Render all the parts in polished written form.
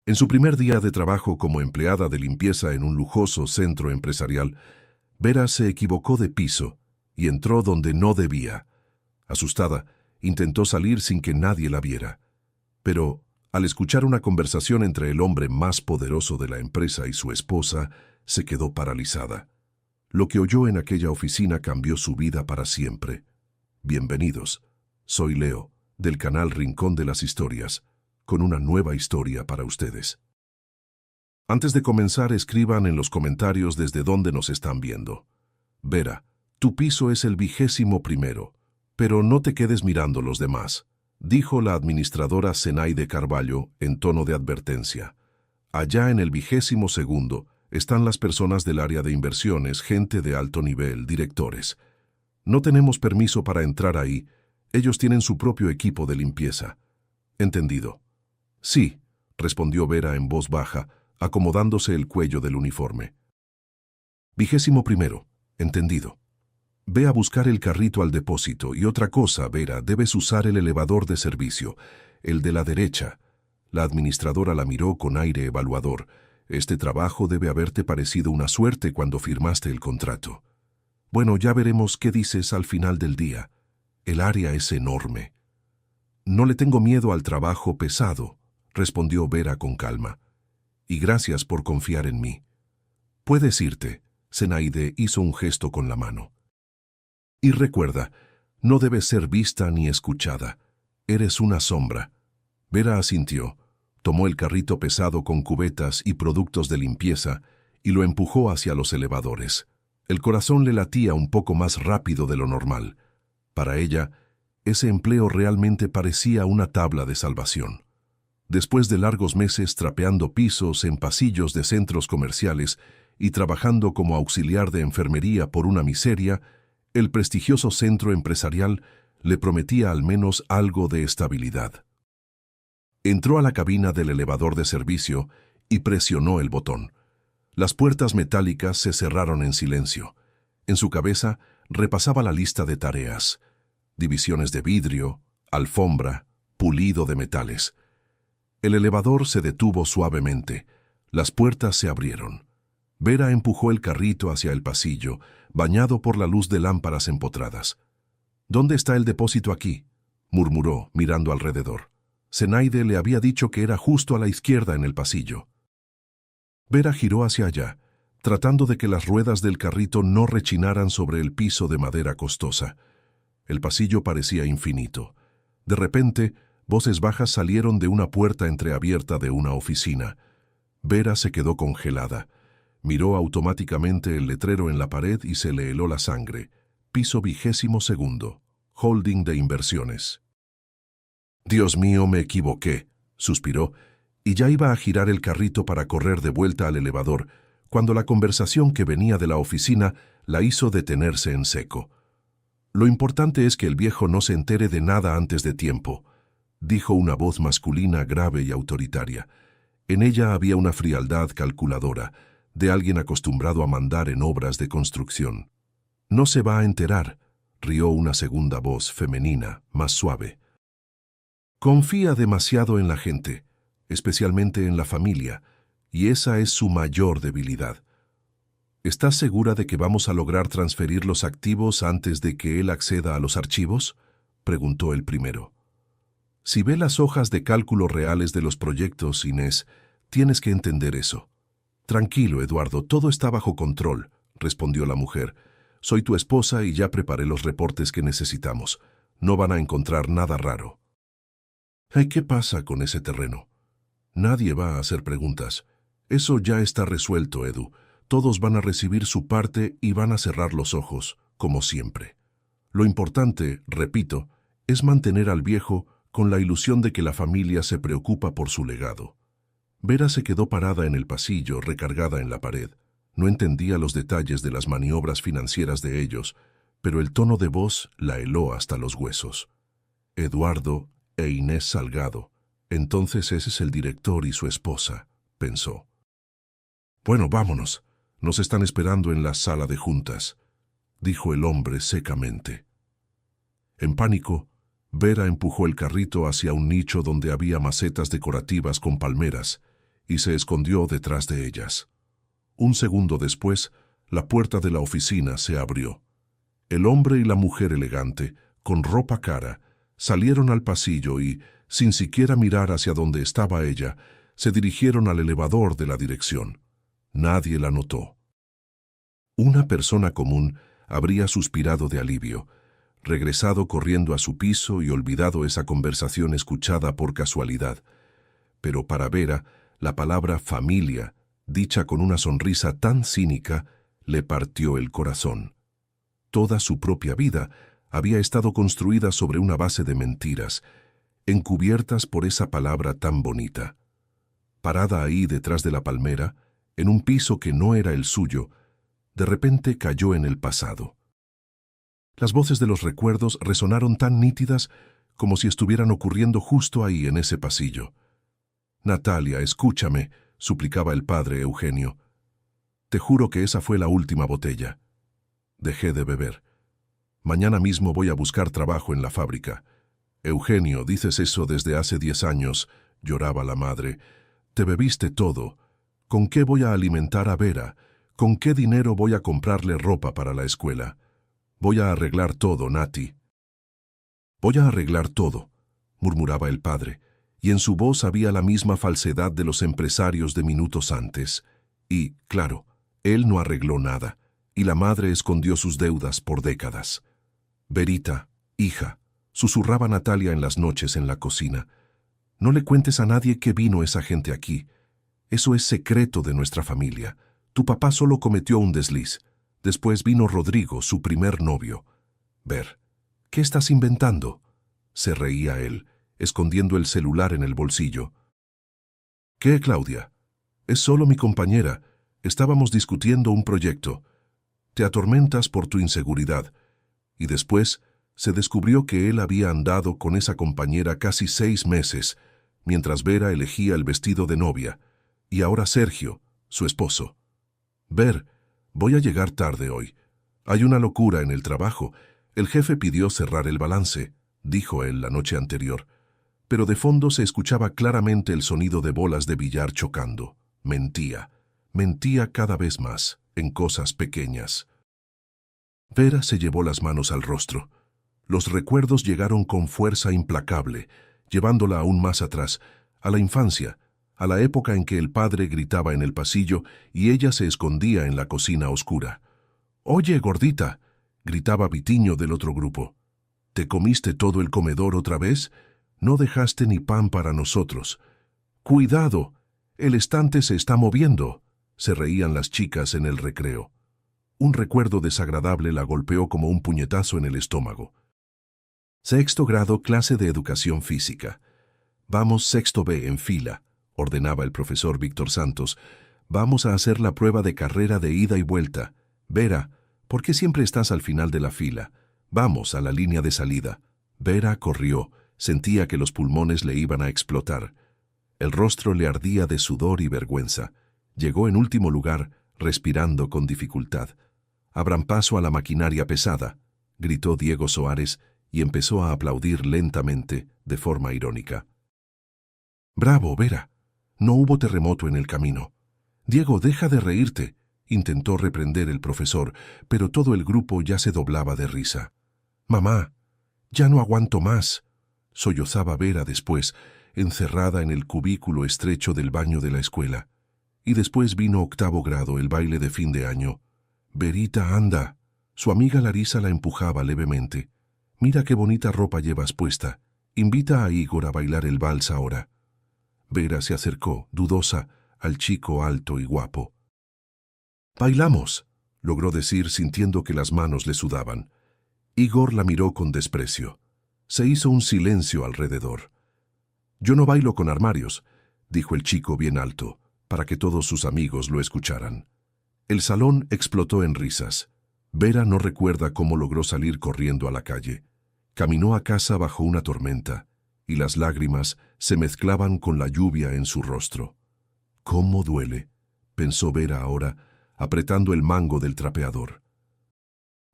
En su primer día de trabajo como empleada de limpieza en un lujoso centro empresarial, Vera se equivocó de piso y entró donde no debía. Asustada, intentó salir sin que nadie la viera. Pero, al escuchar una conversación entre el hombre más poderoso de la empresa y su esposa, se quedó paralizada. Lo que oyó en aquella oficina cambió su vida para siempre. Bienvenidos. Soy Leo, del canal Rincón de las Historias, con una nueva historia para ustedes. Antes de comenzar, escriban en los comentarios desde dónde nos están viendo. Vera, tu piso es el 21º, pero no te quedes mirando los demás, dijo la administradora Zenaide Carvalho en tono de advertencia. Allá en el 22º están las personas del área de inversiones, gente de alto nivel, directores. No tenemos permiso para entrar ahí, ellos tienen su propio equipo de limpieza. ¿Entendido? Sí, respondió Vera en voz baja, acomodándose el cuello del uniforme. 21º, entendido. Ve a buscar el carrito al depósito y otra cosa, Vera, debes usar el elevador de servicio, el de la derecha. La administradora la miró con aire evaluador. Este trabajo debe haberte parecido una suerte cuando firmaste el contrato. Bueno, ya veremos qué dices al final del día. El área es enorme. No le tengo miedo al trabajo pesado, respondió Vera con calma. Y gracias por confiar en mí. Puedes irte, Zenaide hizo un gesto con la mano. Y recuerda, no debes ser vista ni escuchada. Eres una sombra. Vera asintió, tomó el carrito pesado con cubetas y productos de limpieza y lo empujó hacia los elevadores. El corazón le latía un poco más rápido de lo normal. Para ella, ese empleo realmente parecía una tabla de salvación. Después de largos meses trapeando pisos en pasillos de centros comerciales y trabajando como auxiliar de enfermería por una miseria, el prestigioso centro empresarial le prometía al menos algo de estabilidad. Entró a la cabina del elevador de servicio y presionó el botón. Las puertas metálicas se cerraron en silencio. En su cabeza repasaba la lista de tareas: divisiones de vidrio, alfombra, pulido de metales. El elevador se detuvo suavemente. Las puertas se abrieron. Vera empujó el carrito hacia el pasillo, bañado por la luz de lámparas empotradas. ¿Dónde está el depósito aquí?, murmuró, mirando alrededor. Zenaide le había dicho que era justo a la izquierda en el pasillo. Vera giró hacia allá, tratando de que las ruedas del carrito no rechinaran sobre el piso de madera costosa. El pasillo parecía infinito. De repente, voces bajas salieron de una puerta entreabierta de una oficina. Vera se quedó congelada. Miró automáticamente el letrero en la pared y se le heló la sangre. Piso 22º, Holding de Inversiones. Dios mío, me equivoqué, suspiró, y ya iba a girar el carrito para correr de vuelta al elevador, cuando la conversación que venía de la oficina la hizo detenerse en seco. Lo importante es que el viejo no se entere de nada antes de tiempo, dijo una voz masculina grave y autoritaria. En ella había una frialdad calculadora, de alguien acostumbrado a mandar en obras de construcción. No se va a enterar, rió una segunda voz femenina, más suave. Confía demasiado en la gente, especialmente en la familia, y esa es su mayor debilidad. ¿Estás segura de que vamos a lograr transferir los activos antes de que él acceda a los archivos?, preguntó el primero. Si ve las hojas de cálculo reales de los proyectos, Inés, tienes que entender eso. Tranquilo, Eduardo, todo está bajo control, respondió la mujer. Soy tu esposa y ya preparé los reportes que necesitamos. No van a encontrar nada raro. Ay, ¿qué pasa con ese terreno? Nadie va a hacer preguntas. Eso ya está resuelto, Edu. Todos van a recibir su parte y van a cerrar los ojos, como siempre. Lo importante, repito, es mantener al viejo con la ilusión de que la familia se preocupa por su legado. Vera se quedó parada en el pasillo, recargada en la pared. No entendía los detalles de las maniobras financieras de ellos, pero el tono de voz la heló hasta los huesos. Eduardo e Inés Salgado. Entonces ese es el director y su esposa, pensó. Bueno, vámonos. Nos están esperando en la sala de juntas, dijo el hombre secamente. En pánico, Vera empujó el carrito hacia un nicho donde había macetas decorativas con palmeras y se escondió detrás de ellas. Un segundo después, la puerta de la oficina se abrió. El hombre y la mujer elegante, con ropa cara, salieron al pasillo y, sin siquiera mirar hacia donde estaba ella, se dirigieron al elevador de la dirección. Nadie la notó. Una persona común habría suspirado de alivio, regresado corriendo a su piso y olvidado esa conversación escuchada por casualidad. Pero para Vera, la palabra familia, dicha con una sonrisa tan cínica, le partió el corazón. Toda su propia vida había estado construida sobre una base de mentiras, encubiertas por esa palabra tan bonita. Parada ahí detrás de la palmera, en un piso que no era el suyo, de repente cayó en el pasado. Las voces de los recuerdos resonaron tan nítidas como si estuvieran ocurriendo justo ahí en ese pasillo. «Natalia, escúchame», suplicaba el padre Eugenio. «Te juro que esa fue la última botella. Dejé de beber. Mañana mismo voy a buscar trabajo en la fábrica». «Eugenio, dices eso desde hace 10 años», lloraba la madre. «Te bebiste todo. ¿Con qué voy a alimentar a Vera? ¿Con qué dinero voy a comprarle ropa para la escuela? Voy a arreglar todo, Nati». «Voy a arreglar todo», murmuraba el padre, y en su voz había la misma falsedad de los empresarios de minutos antes. Y, claro, él no arregló nada, y la madre escondió sus deudas por décadas. «Verita, hija», susurraba Natalia en las noches en la cocina, «no le cuentes a nadie que vino esa gente aquí. Eso es secreto de nuestra familia. Tu papá solo cometió un desliz. Después vino Rodrigo, su primer novio. Ver, ¿qué estás inventando?», se reía él, escondiendo el celular en el bolsillo. «¿Qué, Claudia? Es solo mi compañera. Estábamos discutiendo un proyecto. Te atormentas por tu inseguridad». Y después se descubrió que él había andado con esa compañera casi 6 meses, mientras Vera elegía el vestido de novia, y ahora Sergio, su esposo. «Ver, voy a llegar tarde hoy. Hay una locura en el trabajo. El jefe pidió cerrar el balance», dijo él la noche anterior. Pero de fondo se escuchaba claramente el sonido de bolas de billar chocando. Mentía. Mentía cada vez más, en cosas pequeñas. Vera se llevó las manos al rostro. Los recuerdos llegaron con fuerza implacable, llevándola aún más atrás, a la infancia, a la época en que el padre gritaba en el pasillo y ella se escondía en la cocina oscura. «Oye, gordita», gritaba Vitiño del otro grupo. «¿Te comiste todo el comedor otra vez? No dejaste ni pan para nosotros. ¡Cuidado! El estante se está moviendo», se reían las chicas en el recreo. Un recuerdo desagradable la golpeó como un puñetazo en el estómago. 6º grado, clase de educación física. «Vamos, 6º B, en fila», ordenaba el profesor Víctor Santos. «Vamos a hacer la prueba de carrera de ida y vuelta. Vera, ¿por qué siempre estás al final de la fila? Vamos a la línea de salida». Vera corrió. Sentía que los pulmones le iban a explotar. El rostro le ardía de sudor y vergüenza. Llegó en último lugar, respirando con dificultad. «Abran paso a la maquinaria pesada», gritó Diego Soares y empezó a aplaudir lentamente, de forma irónica. «Bravo, Vera. No hubo terremoto en el camino». «Diego, deja de reírte», intentó reprender el profesor, pero todo el grupo ya se doblaba de risa. «Mamá, ya no aguanto más», sollozaba Vera después, encerrada en el cubículo estrecho del baño de la escuela. Y después vino 8º grado, el baile de fin de año. «Verita, anda». Su amiga Larisa la empujaba levemente. «Mira qué bonita ropa llevas puesta. Invita a Igor a bailar el vals ahora». Vera se acercó, dudosa, al chico alto y guapo. «Bailamos», logró decir sintiendo que las manos le sudaban. Igor la miró con desprecio. Se hizo un silencio alrededor. «Yo no bailo con armarios», dijo el chico bien alto, para que todos sus amigos lo escucharan. El salón explotó en risas. Vera no recuerda cómo logró salir corriendo a la calle. Caminó a casa bajo una tormenta, y las lágrimas se mezclaban con la lluvia en su rostro. «¿Cómo duele?», pensó Vera ahora, apretando el mango del trapeador.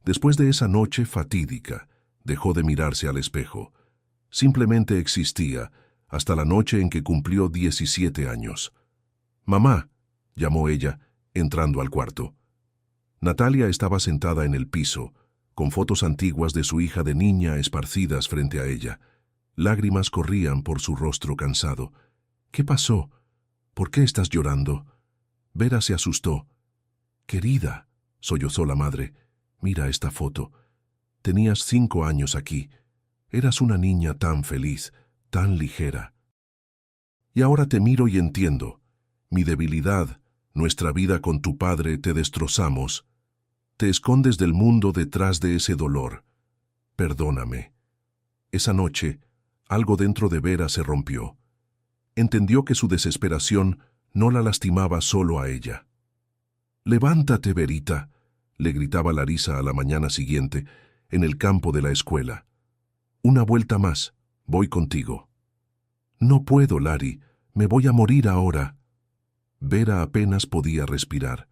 Después de esa noche fatídica, dejó de mirarse al espejo. Simplemente existía, hasta la noche en que cumplió 17 años. «Mamá», llamó ella, entrando al cuarto. Natalia estaba sentada en el piso, con fotos antiguas de su hija de niña esparcidas frente a ella. Lágrimas corrían por su rostro cansado. «¿Qué pasó? ¿Por qué estás llorando?» Vera se asustó. «Querida», sollozó la madre, «mira esta foto. Tenías 5 años aquí. Eras una niña tan feliz, tan ligera. Y ahora te miro y entiendo. Mi debilidad, nuestra vida con tu padre, te destrozamos. Te escondes del mundo detrás de ese dolor. Perdóname». Esa noche, algo dentro de Vera se rompió. Entendió que su desesperación no la lastimaba solo a ella. «Levántate, Verita», le gritaba Larisa a la mañana siguiente, en el campo de la escuela. «Una vuelta más, voy contigo». «No puedo, Lari, me voy a morir ahora». Vera apenas podía respirar.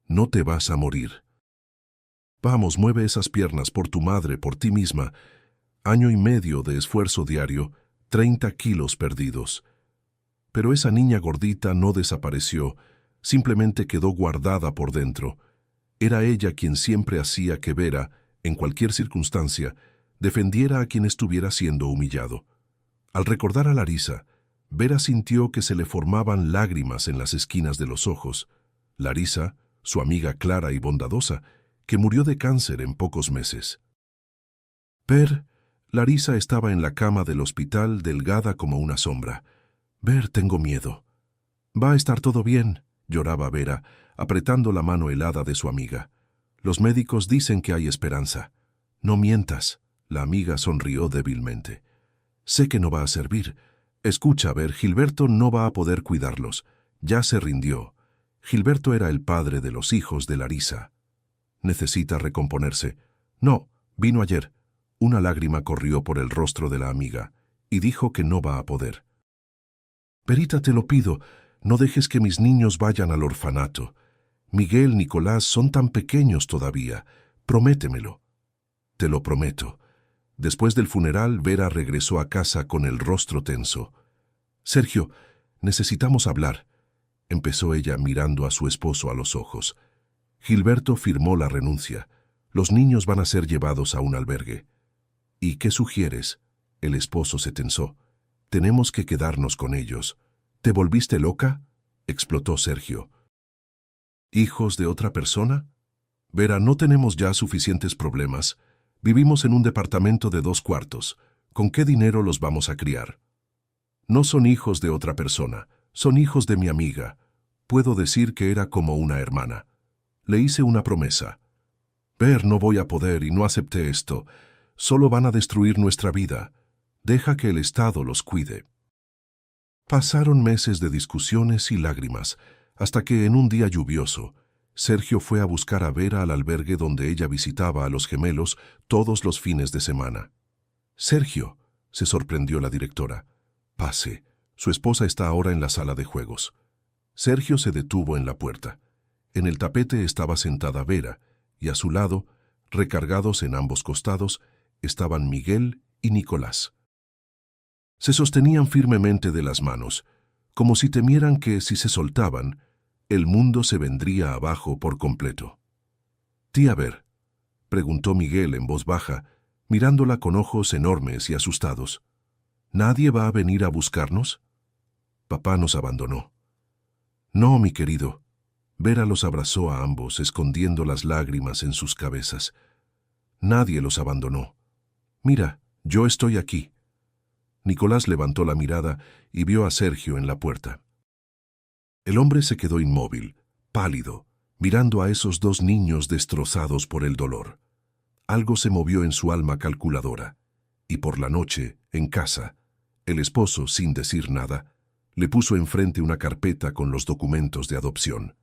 «No te vas a morir. Vamos, mueve esas piernas por tu madre, por ti misma. 1 año y medio de esfuerzo diario, 30 kilos perdidos». Pero esa niña gordita no desapareció, simplemente quedó guardada por dentro. Era ella quien siempre hacía que Vera, en cualquier circunstancia, defendiera a quien estuviera siendo humillado. Al recordar a Larisa, Vera sintió que se le formaban lágrimas en las esquinas de los ojos. Larisa, su amiga clara y bondadosa, que murió de cáncer en pocos meses. Larisa estaba en la cama del hospital, delgada como una sombra. «Tengo miedo». «Va a estar todo bien», lloraba Vera, apretando la mano helada de su amiga. «Los médicos dicen que hay esperanza». «No mientas», la amiga sonrió débilmente. «Sé que no va a servir. Escucha, Gilberto no va a poder cuidarlos. Ya se rindió. Gilberto era el padre de los hijos de Larisa. Necesita recomponerse». «No, vino ayer». Una lágrima corrió por el rostro de la amiga, y dijo que no va a poder. «Verita, te lo pido, no dejes que mis niños vayan al orfanato. Miguel, Nicolás son tan pequeños todavía. Prométemelo». «Te lo prometo». Después del funeral, Vera regresó a casa con el rostro tenso. «Sergio, necesitamos hablar», empezó ella mirando a su esposo a los ojos. «Gilberto firmó la renuncia. Los niños van a ser llevados a un albergue». «¿Y qué sugieres?» El esposo se tensó. «Tenemos que quedarnos con ellos». «¿Te volviste loca?», explotó Sergio. «¿Hijos de otra persona? Vera, no tenemos ya suficientes problemas. Vivimos en un departamento de 2 cuartos. ¿Con qué dinero los vamos a criar?» «No son hijos de otra persona, son hijos de mi amiga. Puedo decir que era como una hermana. Le hice una promesa. No voy a poder y no acepté esto. Solo van a destruir nuestra vida. Deja que el Estado los cuide». Pasaron meses de discusiones y lágrimas, hasta que en un día lluvioso, Sergio fue a buscar a Vera al albergue donde ella visitaba a los gemelos todos los fines de semana. «Sergio», se sorprendió la directora. «Pase, su esposa está ahora en la sala de juegos». Sergio se detuvo en la puerta. En el tapete estaba sentada Vera, y a su lado, recargados en ambos costados, estaban Miguel y Nicolás. Se sostenían firmemente de las manos, como si temieran que, si se soltaban, el mundo se vendría abajo por completo. «Tía Ver», preguntó Miguel en voz baja, mirándola con ojos enormes y asustados. «¿Nadie va a venir a buscarnos?» «Papá nos abandonó». «No, mi querido». Vera los abrazó a ambos, escondiendo las lágrimas en sus cabezas. «Nadie los abandonó. Mira, yo estoy aquí». Nicolás levantó la mirada y vio a Sergio en la puerta. El hombre se quedó inmóvil, pálido, mirando a esos 2 niños destrozados por el dolor. Algo se movió en su alma calculadora, y por la noche, en casa, el esposo, sin decir nada, le puso enfrente una carpeta con los documentos de adopción.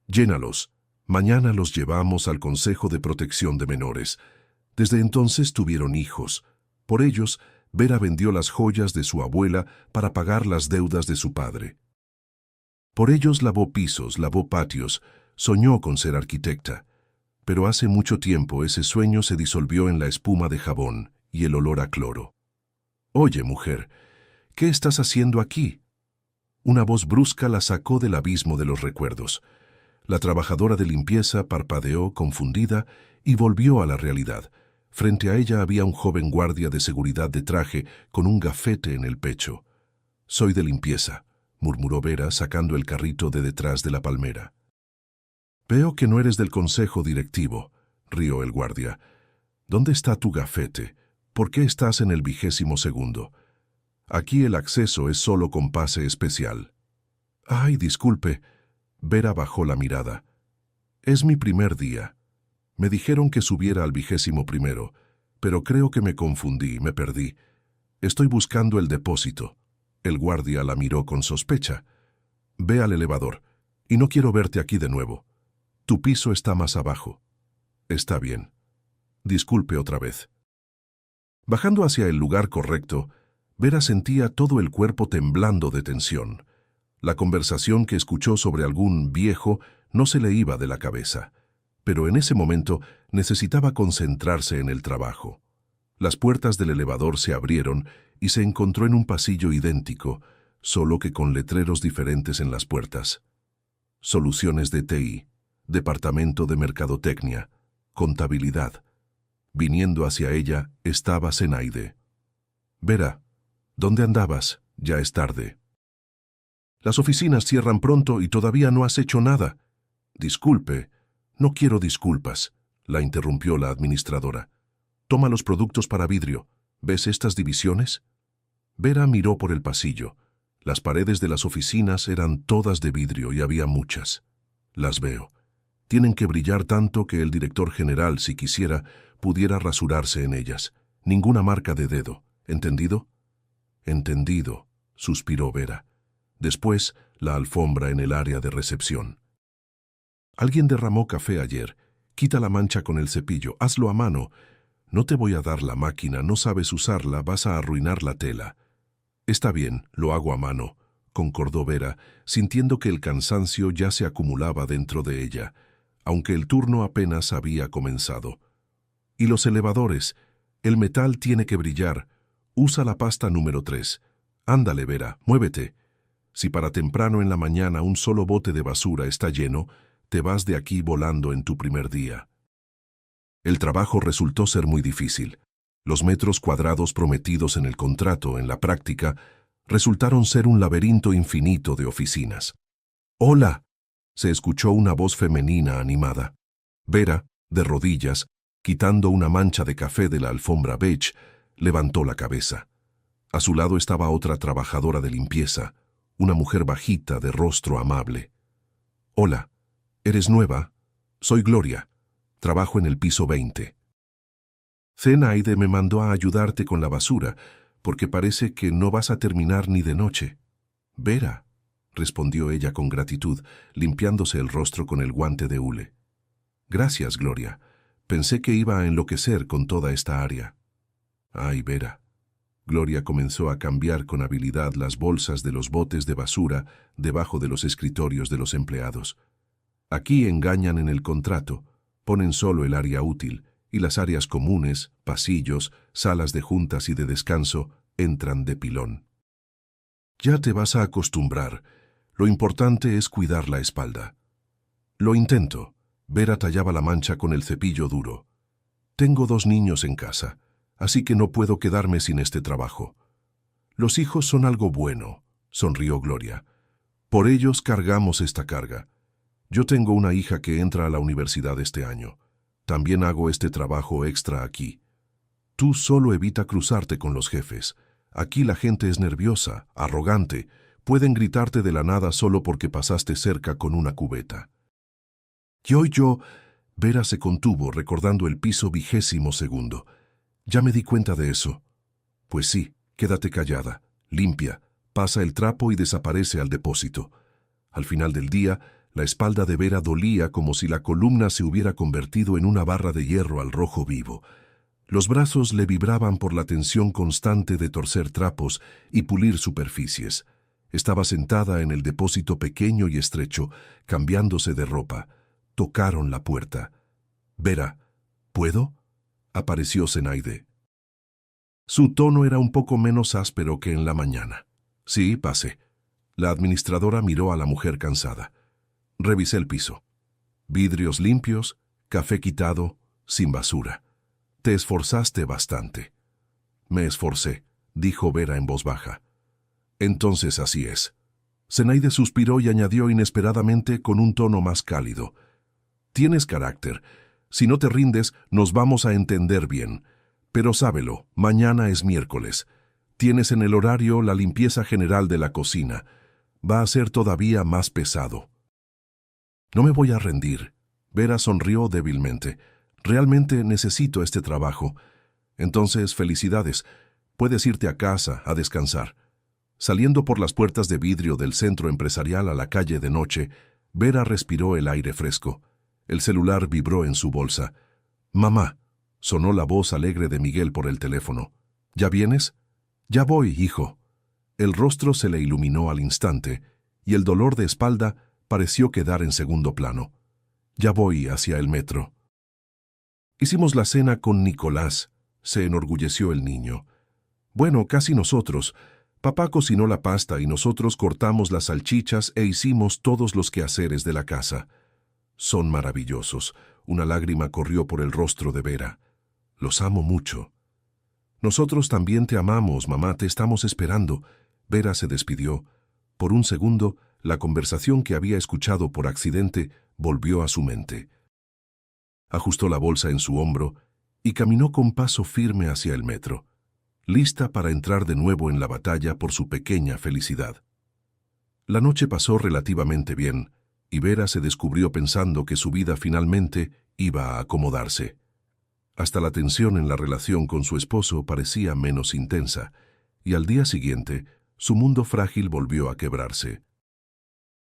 «Llénalos. Mañana los llevamos al Consejo de Protección de Menores». Desde entonces tuvieron hijos. Por ellos, Vera vendió las joyas de su abuela para pagar las deudas de su padre. Por ellos lavó pisos, lavó patios, soñó con ser arquitecta. Pero hace mucho tiempo ese sueño se disolvió en la espuma de jabón y el olor a cloro. «Oye, mujer, ¿qué estás haciendo aquí?» Una voz brusca la sacó del abismo de los recuerdos. La trabajadora de limpieza parpadeó confundida y volvió a la realidad. Frente a ella había un joven guardia de seguridad de traje con un gafete en el pecho. «Soy de limpieza», murmuró Vera sacando el carrito de detrás de la palmera. «Veo que no eres del consejo directivo», rió el guardia. «¿Dónde está tu gafete? ¿Por qué estás en el 22º? Aquí el acceso es solo con pase especial». «Ay, disculpe». Vera bajó la mirada. «Es mi primer día. Me dijeron que subiera al 21º, pero creo que me confundí, me perdí. Estoy buscando el depósito». El guardia la miró con sospecha. «Ve al elevador, y no quiero verte aquí de nuevo. Tu piso está más abajo». «Está bien. Disculpe otra vez». Bajando hacia el lugar correcto, Vera sentía todo el cuerpo temblando de tensión. La conversación que escuchó sobre algún viejo no se le iba de la cabeza, pero en ese momento necesitaba concentrarse en el trabajo. Las puertas del elevador se abrieron y se encontró en un pasillo idéntico, solo que con letreros diferentes en las puertas. Soluciones de TI, Departamento de Mercadotecnia, Contabilidad. Viniendo hacia ella estaba Zenaide. «Vera, ¿dónde andabas? Ya es tarde». «Las oficinas cierran pronto y todavía no has hecho nada». «Disculpe, no quiero disculpas», la interrumpió la administradora. «Toma los productos para vidrio. ¿Ves estas divisiones?» Vera miró por el pasillo. Las paredes de las oficinas eran todas de vidrio y había muchas. «Las veo. Tienen que brillar tanto que el director general, si quisiera, pudiera rasurarse en ellas. Ninguna marca de dedo. ¿Entendido?» «Entendido», suspiró Vera. Después, la alfombra en el área de recepción. «Alguien derramó café ayer. Quita la mancha con el cepillo. Hazlo a mano. No te voy a dar la máquina, no sabes usarla, vas a arruinar la tela». «Está bien, lo hago a mano», concordó Vera, sintiendo que el cansancio ya se acumulaba dentro de ella, aunque el turno apenas había comenzado. «Y los elevadores. El metal tiene que brillar. Usa la pasta número 3. Ándale, Vera, muévete. Si para temprano en la mañana un solo bote de basura está lleno, te vas de aquí volando en tu primer día». El trabajo resultó ser muy difícil. Los metros cuadrados prometidos en el contrato, en la práctica, resultaron ser un laberinto infinito de oficinas. «Hola», se escuchó una voz femenina animada. Vera, de rodillas, quitando una mancha de café de la alfombra beige, levantó la cabeza. A su lado estaba otra trabajadora de limpieza, una mujer bajita de rostro amable. «Hola, ¿eres nueva? Soy Gloria. Trabajo en el piso 20. Zenaide me mandó a ayudarte con la basura, porque parece que no vas a terminar ni de noche». «Vera», respondió ella con gratitud, limpiándose el rostro con el guante de hule. «Gracias, Gloria. Pensé que iba a enloquecer con toda esta área». «Ay, Vera». Gloria comenzó a cambiar con habilidad las bolsas de los botes de basura debajo de los escritorios de los empleados. «Aquí engañan en el contrato, ponen solo el área útil, y las áreas comunes, pasillos, salas de juntas y de descanso entran de pilón». «Ya te vas a acostumbrar. Lo importante es cuidar la espalda». «Lo intento». Vera tallaba la mancha con el cepillo duro. «Tengo 2 niños en casa, así que no puedo quedarme sin este trabajo». «Los hijos son algo bueno», sonrió Gloria. «Por ellos cargamos esta carga. Yo tengo una hija que entra a la universidad este año. También hago este trabajo extra aquí. Tú solo evita cruzarte con los jefes. Aquí la gente es nerviosa, arrogante. Pueden gritarte de la nada solo porque pasaste cerca con una cubeta». Yo... Vera se contuvo recordando el piso 22º. «Ya me di cuenta de eso». «Pues sí, quédate callada, limpia, pasa el trapo y desaparece al depósito». Al final del día, la espalda de Vera dolía como si la columna se hubiera convertido en una barra de hierro al rojo vivo. Los brazos le vibraban por la tensión constante de torcer trapos y pulir superficies. Estaba sentada en el depósito pequeño y estrecho, cambiándose de ropa. Tocaron la puerta. «Vera, ¿puedo?», apareció Zenaide. Su tono era un poco menos áspero que en la mañana. «Sí, pase». La administradora miró a la mujer cansada. Revisé el piso. Vidrios limpios, café quitado, sin basura. Te esforzaste bastante. Me esforcé, dijo Vera en voz baja. Entonces así es. Zenaide suspiró y añadió inesperadamente con un tono más cálido. Tienes carácter. Si no te rindes, nos vamos a entender bien. Pero sábelo, mañana es miércoles. Tienes en el horario la limpieza general de la cocina. Va a ser todavía más pesado. No me voy a rendir. Vera sonrió débilmente. Realmente necesito este trabajo. Entonces, felicidades. Puedes irte a casa a descansar. Saliendo por las puertas de vidrio del centro empresarial a la calle de noche, Vera respiró el aire fresco. El celular vibró en su bolsa. «Mamá», sonó la voz alegre de Miguel por el teléfono. «¿Ya vienes?» «Ya voy, hijo». El rostro se le iluminó al instante, y el dolor de espalda pareció quedar en segundo plano. «Ya voy hacia el metro». «Hicimos la cena con Nicolás», se enorgulleció el niño. «Bueno, casi nosotros. Papá cocinó la pasta y nosotros cortamos las salchichas e hicimos todos los quehaceres de la casa. Son maravillosos». Una lágrima corrió por el rostro de Vera. «Los amo mucho». «Nosotros también te amamos, mamá, te estamos esperando». Vera se despidió. Por un segundo, la conversación que había escuchado por accidente volvió a su mente. Ajustó la bolsa en su hombro y caminó con paso firme hacia el metro, lista para entrar de nuevo en la batalla por su pequeña felicidad. La noche pasó relativamente bien, y Vera se descubrió pensando que su vida finalmente iba a acomodarse. Hasta la tensión en la relación con su esposo parecía menos intensa, y al día siguiente, su mundo frágil volvió a quebrarse.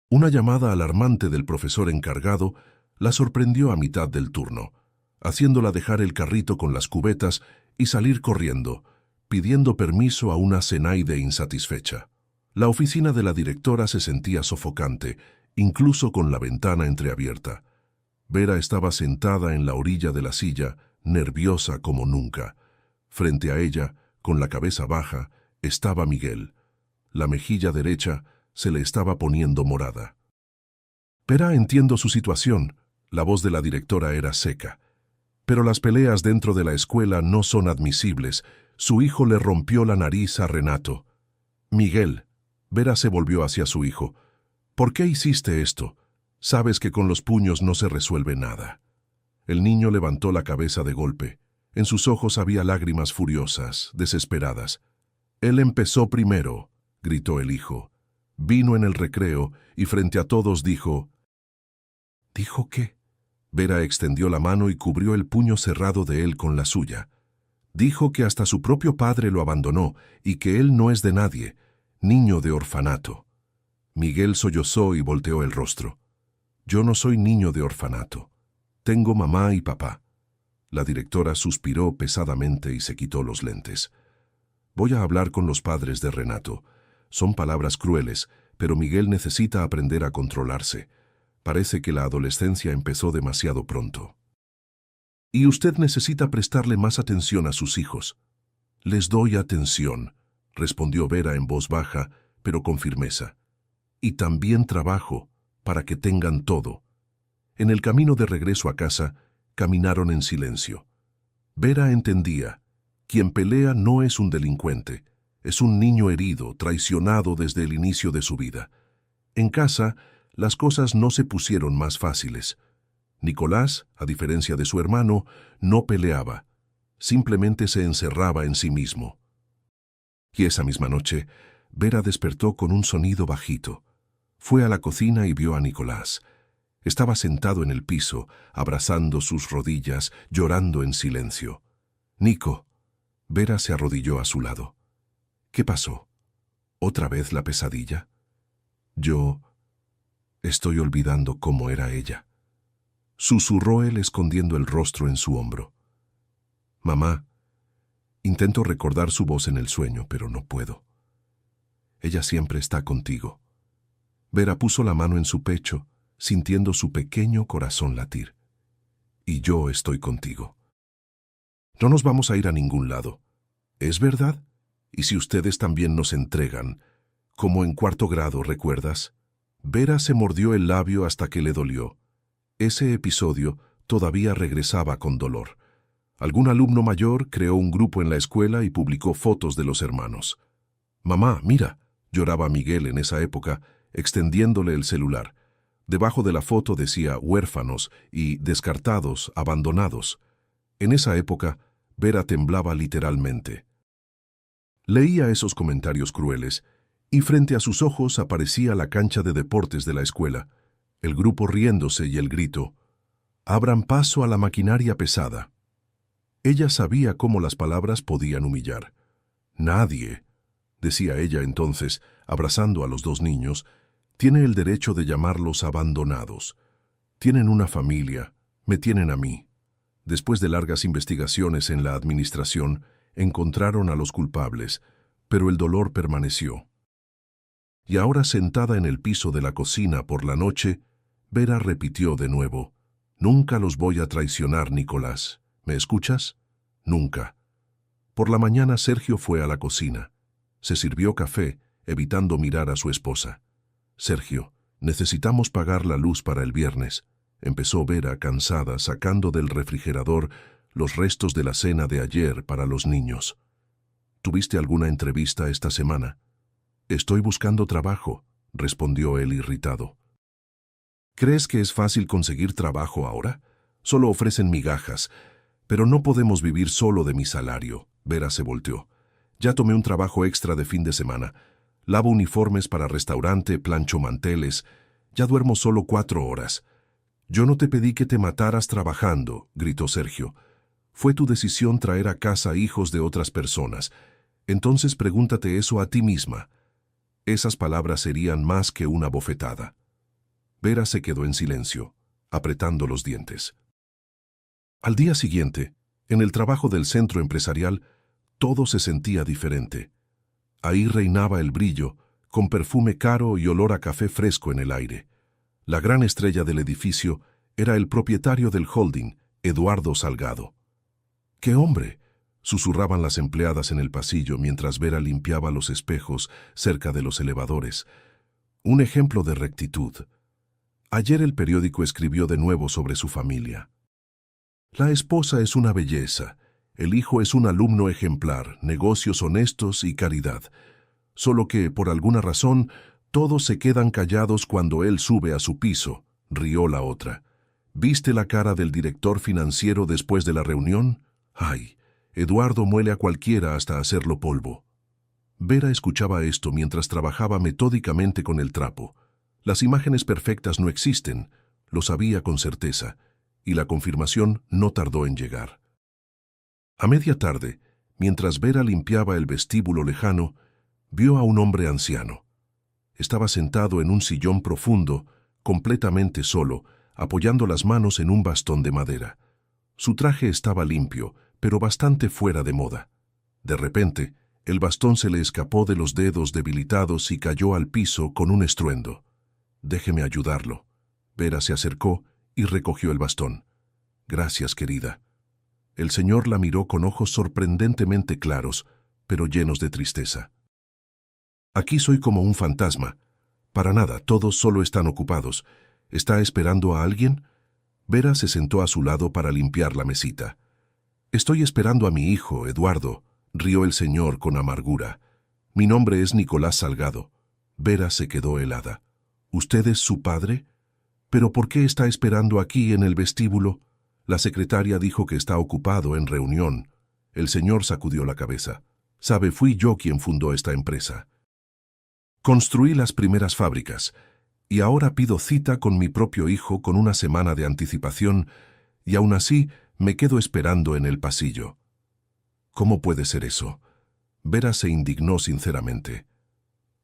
Una llamada alarmante del profesor encargado la sorprendió a mitad del turno, haciéndola dejar el carrito con las cubetas y salir corriendo, pidiendo permiso a una Zenaide insatisfecha. La oficina de la directora se sentía sofocante, incluso con la ventana entreabierta. Vera estaba sentada en la orilla de la silla, nerviosa como nunca. Frente a ella, con la cabeza baja, estaba Miguel. La mejilla derecha se le estaba poniendo morada. «Vera, entiendo su situación», la voz de la directora era seca. «Pero las peleas dentro de la escuela no son admisibles. Su hijo le rompió la nariz a Renato». «Miguel», Vera se volvió hacia su hijo. «¿Por qué hiciste esto? Sabes que con los puños no se resuelve nada». El niño levantó la cabeza de golpe. En sus ojos había lágrimas furiosas, desesperadas. «Él empezó primero», gritó el hijo. Vino en el recreo y frente a todos dijo... ¿Dijo qué? Vera extendió la mano y cubrió el puño cerrado de él con la suya. Dijo que hasta su propio padre lo abandonó y que él no es de nadie, niño de orfanato. Miguel sollozó y volteó el rostro. «Yo no soy niño de orfanato. Tengo mamá y papá». La directora suspiró pesadamente y se quitó los lentes. «Voy a hablar con los padres de Renato. Son palabras crueles, pero Miguel necesita aprender a controlarse. Parece que la adolescencia empezó demasiado pronto. Y usted necesita prestarle más atención a sus hijos». «Les doy atención», respondió Vera en voz baja, pero con firmeza. «Y también trabajo para que tengan todo». En el camino de regreso a casa, caminaron en silencio. Vera entendía. Quien pelea no es un delincuente, es un niño herido, traicionado desde el inicio de su vida. En casa, las cosas no se pusieron más fáciles. Nicolás, a diferencia de su hermano, no peleaba. Simplemente se encerraba en sí mismo. Y esa misma noche, Vera despertó con un sonido bajito. Fue a la cocina y vio a Nicolás. Estaba sentado en el piso, abrazando sus rodillas, llorando en silencio. «Nico». Vera se arrodilló a su lado. «¿Qué pasó? ¿Otra vez la pesadilla?» «Yo estoy olvidando cómo era ella», susurró él escondiendo el rostro en su hombro. «Mamá». Intento recordar su voz en el sueño, pero no puedo. «Ella siempre está contigo». Vera puso la mano en su pecho, sintiendo su pequeño corazón latir. «Y yo estoy contigo. No nos vamos a ir a ningún lado. ¿Es verdad? Y si ustedes también nos entregan, Como en cuarto grado, ¿recuerdas? Vera se mordió el labio hasta que le dolió. Ese episodio todavía regresaba con dolor. Algún alumno mayor creó un grupo en la escuela y publicó fotos de los hermanos. «Mamá, mira», lloraba Miguel en esa época, extendiéndole el celular. Debajo de la foto decía huérfanos y descartados, abandonados. En esa época, Vera temblaba literalmente. Leía esos comentarios crueles y frente a sus ojos aparecía la cancha de deportes de la escuela, el grupo riéndose y el grito: «Abran paso a la maquinaria pesada». Ella sabía cómo las palabras podían humillar. «Nadie», decía ella entonces, abrazando a los dos niños, «tiene el derecho de llamarlos abandonados. Tienen una familia, me tienen a mí». Después de largas investigaciones en la administración, encontraron a los culpables, pero el dolor permaneció. Y ahora, sentada en el piso de la cocina por la noche, Vera repitió de nuevo: «Nunca los voy a traicionar, Nicolás. ¿Me escuchas? Nunca». Por la mañana Sergio fue a la cocina. Se sirvió café, evitando mirar a su esposa. «Sergio, necesitamos pagar la luz para el viernes», empezó Vera, cansada, sacando del refrigerador los restos de la cena de ayer para los niños. «¿Tuviste alguna entrevista esta semana?» «Estoy buscando trabajo», respondió él irritado. «¿Crees que es fácil conseguir trabajo ahora? Solo ofrecen migajas, pero no podemos vivir solo de mi salario». Vera se volteó. «Ya tomé un trabajo extra de fin de semana. Lavo uniformes para restaurante, plancho manteles. Ya duermo solo 4 horas». «Yo no te pedí que te mataras trabajando», gritó Sergio. «Fue tu decisión traer a casa hijos de otras personas. Entonces pregúntate eso a ti misma». Esas palabras serían más que una bofetada. Vera se quedó en silencio, apretando los dientes. Al día siguiente, en el trabajo del centro empresarial, todo se sentía diferente. Ahí reinaba el brillo, con perfume caro y olor a café fresco en el aire. La gran estrella del edificio era el propietario del holding, Eduardo Salgado. «¡Qué hombre!», susurraban las empleadas en el pasillo mientras Vera limpiaba los espejos cerca de los elevadores. Un ejemplo de rectitud. Ayer el periódico escribió de nuevo sobre su familia. «La esposa es una belleza, el hijo es un alumno ejemplar, negocios honestos y caridad. Solo que, por alguna razón, todos se quedan callados cuando él sube a su piso», rió la otra. «¿Viste la cara del director financiero después de la reunión? ¡Ay! Eduardo muele a cualquiera hasta hacerlo polvo». Vera escuchaba esto mientras trabajaba metódicamente con el trapo. Las imágenes perfectas no existen, lo sabía con certeza, y la confirmación no tardó en llegar. A media tarde, mientras Vera limpiaba el vestíbulo lejano, vio a un hombre anciano. Estaba sentado en un sillón profundo, completamente solo, apoyando las manos en un bastón de madera. Su traje estaba limpio, pero bastante fuera de moda. De repente, el bastón se le escapó de los dedos debilitados y cayó al piso con un estruendo. «Déjeme ayudarlo». Vera se acercó y recogió el bastón. «Gracias, querida». El señor la miró con ojos sorprendentemente claros, pero llenos de tristeza. «Aquí soy como un fantasma. Para nada, todos solo están ocupados. ¿Está esperando a alguien?» Vera se sentó a su lado para limpiar la mesita. «Estoy esperando a mi hijo, Eduardo», rió el señor con amargura. «Mi nombre es Nicolás Salgado». Vera se quedó helada. «¿Usted es su padre? ¿Pero por qué está esperando aquí en el vestíbulo?» La secretaria dijo que está ocupado en reunión. El señor sacudió la cabeza. «Sabe, fui yo quien fundó esta empresa. Construí las primeras fábricas, y ahora pido cita con mi propio hijo con una semana de anticipación, y aún así me quedo esperando en el pasillo». «¿Cómo puede ser eso?». Vera se indignó sinceramente.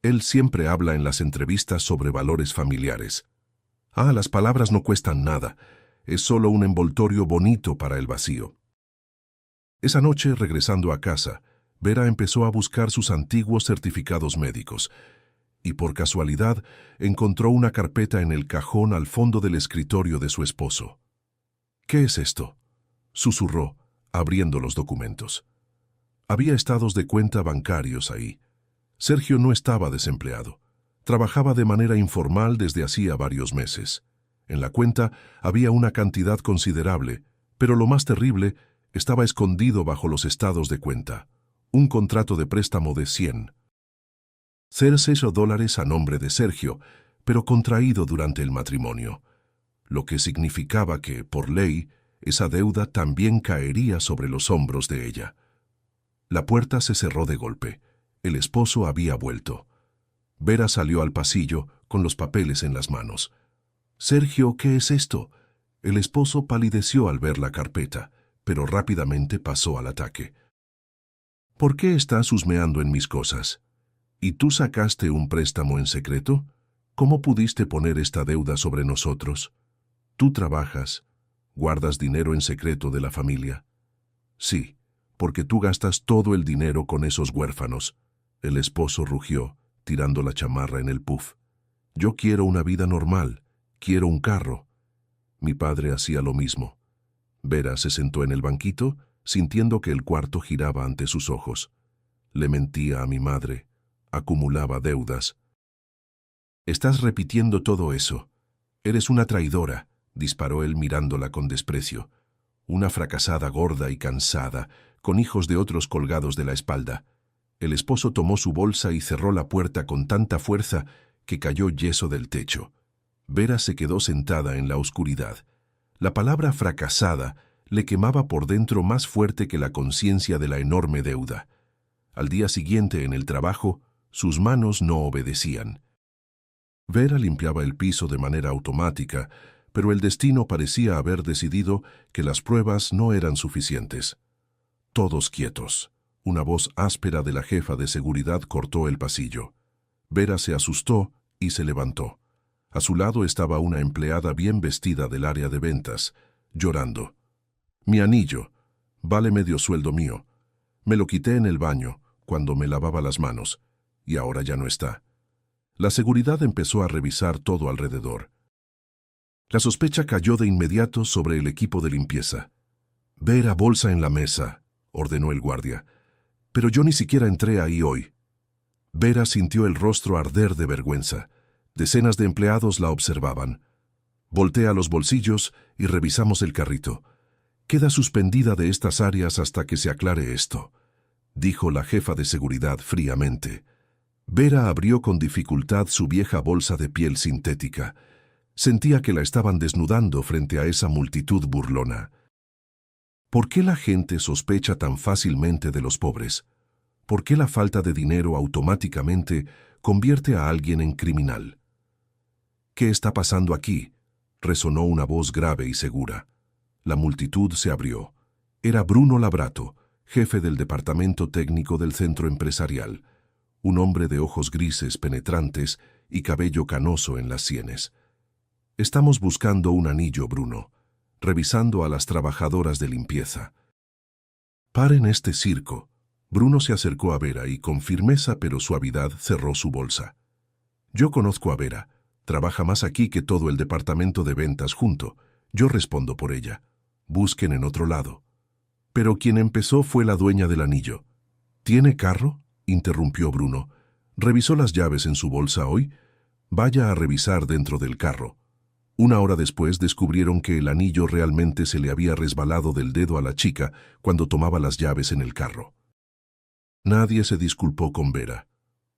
«Él siempre habla en las entrevistas sobre valores familiares. Las palabras no cuestan nada, es solo un envoltorio bonito para el vacío». Esa noche, regresando a casa, Vera empezó a buscar sus antiguos certificados médicos, y por casualidad encontró una carpeta en el cajón al fondo del escritorio de su esposo. «¿Qué es esto?», susurró, abriendo los documentos. Había estados de cuenta bancarios ahí. Sergio no estaba desempleado. Trabajaba de manera informal desde hacía varios meses. En la cuenta había una cantidad considerable, pero lo más terrible estaba escondido bajo los estados de cuenta. Un contrato de préstamo de $6 a nombre de Sergio, pero contraído durante el matrimonio, lo que significaba que, por ley, esa deuda también caería sobre los hombros de ella. La puerta se cerró de golpe. El esposo había vuelto. Vera salió al pasillo con los papeles en las manos. «Sergio, ¿qué es esto?» El esposo palideció al ver la carpeta, pero rápidamente pasó al ataque. «¿Por qué estás husmeando en mis cosas? ¿Y tú sacaste un préstamo en secreto? ¿Cómo pudiste poner esta deuda sobre nosotros? Tú trabajas, guardas dinero en secreto de la familia». «Sí, porque tú gastas todo el dinero con esos huérfanos». El esposo rugió, tirando la chamarra en el puff. «Yo quiero una vida normal, quiero un carro». Mi padre hacía lo mismo. Vera se sentó en el banquito, sintiendo que el cuarto giraba ante sus ojos. Le mentía a mi madre, acumulaba deudas. «Estás repitiendo todo eso. Eres una traidora», disparó él mirándola con desprecio. «Una fracasada gorda y cansada, con hijos de otros colgados de la espalda». El esposo tomó su bolsa y cerró la puerta con tanta fuerza que cayó yeso del techo. Vera se quedó sentada en la oscuridad. La palabra fracasada le quemaba por dentro más fuerte que la conciencia de la enorme deuda. Al día siguiente, en el trabajo, sus manos no obedecían. Vera limpiaba el piso de manera automática, pero el destino parecía haber decidido que las pruebas no eran suficientes. «Todos quietos». Una voz áspera de la jefa de seguridad cortó el pasillo. Vera se asustó y se levantó. A su lado estaba una empleada bien vestida del área de ventas, llorando. «Mi anillo. Vale medio sueldo mío. Me lo quité en el baño, cuando me lavaba las manos, y ahora ya no está». La seguridad empezó a revisar todo alrededor. La sospecha cayó de inmediato sobre el equipo de limpieza. «Vera, bolsa en la mesa», ordenó el guardia. «Pero yo ni siquiera entré ahí hoy». Vera sintió el rostro arder de vergüenza. Decenas de empleados la observaban. «Voltea los bolsillos y revisamos el carrito. Queda suspendida de estas áreas hasta que se aclare esto», dijo la jefa de seguridad fríamente. Vera abrió con dificultad su vieja bolsa de piel sintética. Sentía que la estaban desnudando frente a esa multitud burlona. ¿Por qué la gente sospecha tan fácilmente de los pobres? ¿Por qué la falta de dinero automáticamente convierte a alguien en criminal? «¿Qué está pasando aquí?», resonó una voz grave y segura. La multitud se abrió. Era Bruno Labrato, jefe del departamento técnico del centro empresarial, un hombre de ojos grises penetrantes y cabello canoso en las sienes. «Estamos buscando un anillo, Bruno, revisando a las trabajadoras de limpieza». «Paren este circo». Bruno se acercó a Vera y con firmeza pero suavidad cerró su bolsa. «Yo conozco a Vera. Trabaja más aquí que todo el departamento de ventas junto. Yo respondo por ella. Busquen en otro lado». Pero quien empezó fue la dueña del anillo. «¿Tiene carro?», interrumpió Bruno. «¿Revisó las llaves en su bolsa hoy? Vaya a revisar dentro del carro». Una hora después descubrieron que el anillo realmente se le había resbalado del dedo a la chica cuando tomaba las llaves en el carro. Nadie se disculpó con Vera.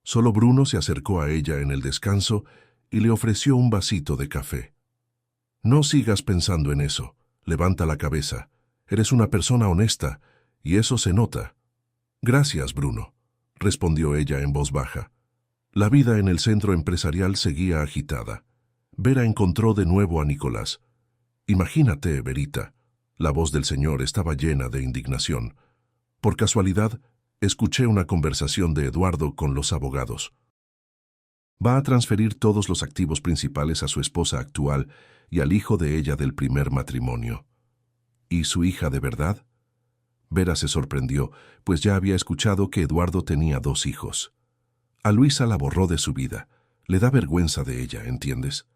Solo Bruno se acercó a ella en el descanso y le ofreció un vasito de café. «No sigas pensando en eso. Levanta la cabeza. Eres una persona honesta, y eso se nota». «Gracias, Bruno», respondió ella en voz baja. La vida en el centro empresarial seguía agitada. Vera encontró de nuevo a Nicolás. «Imagínate, Verita». La voz del señor estaba llena de indignación. «Por casualidad, escuché una conversación de Eduardo con los abogados. Va a transferir todos los activos principales a su esposa actual y al hijo de ella del primer matrimonio». «¿Y su hija de verdad?». Vera se sorprendió, pues ya había escuchado que Eduardo tenía 2 hijos. A Luisa la borró de su vida. Le da vergüenza de ella, ¿entiendes?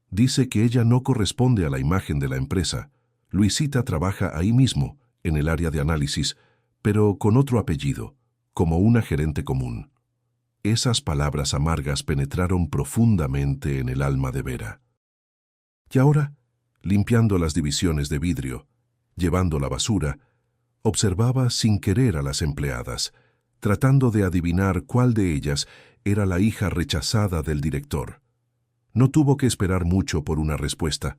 Dice que ella no corresponde a la imagen de la empresa. Luisita trabaja ahí mismo, en el área de análisis, pero con otro apellido, como una gerente común. Esas palabras amargas penetraron profundamente en el alma de Vera. Y ahora, limpiando las divisiones de vidrio, llevando la basura, observaba sin querer a las empleadas, tratando de adivinar cuál de ellas era la hija rechazada del director. No tuvo que esperar mucho por una respuesta.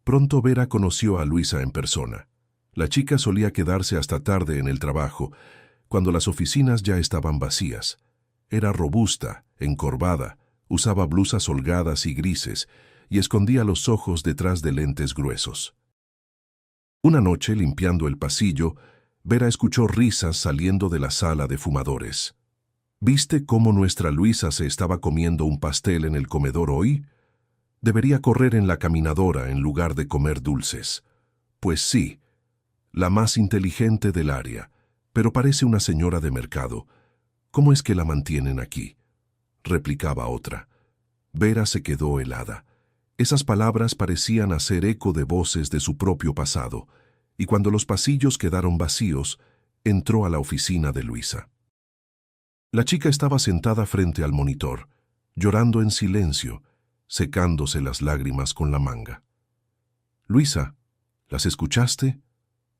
Pronto Vera conoció a Luisa en persona. La chica solía quedarse hasta tarde en el trabajo, cuando las oficinas ya estaban vacías. Era robusta, encorvada, usaba blusas holgadas y grises, y escondía los ojos detrás de lentes gruesos. Una noche, limpiando el pasillo, Vera escuchó risas saliendo de la sala de fumadores. ¿Viste cómo nuestra Luisa se estaba comiendo un pastel en el comedor hoy? Debería correr en la caminadora en lugar de comer dulces. Pues sí, la más inteligente del área, pero parece una señora de mercado. ¿Cómo es que la mantienen aquí?, replicaba otra. Vera se quedó helada. Esas palabras parecían hacer eco de voces de su propio pasado, y cuando los pasillos quedaron vacíos, entró a la oficina de Luisa. La chica estaba sentada frente al monitor, llorando en silencio, secándose las lágrimas con la manga. «Luisa, ¿las escuchaste?»,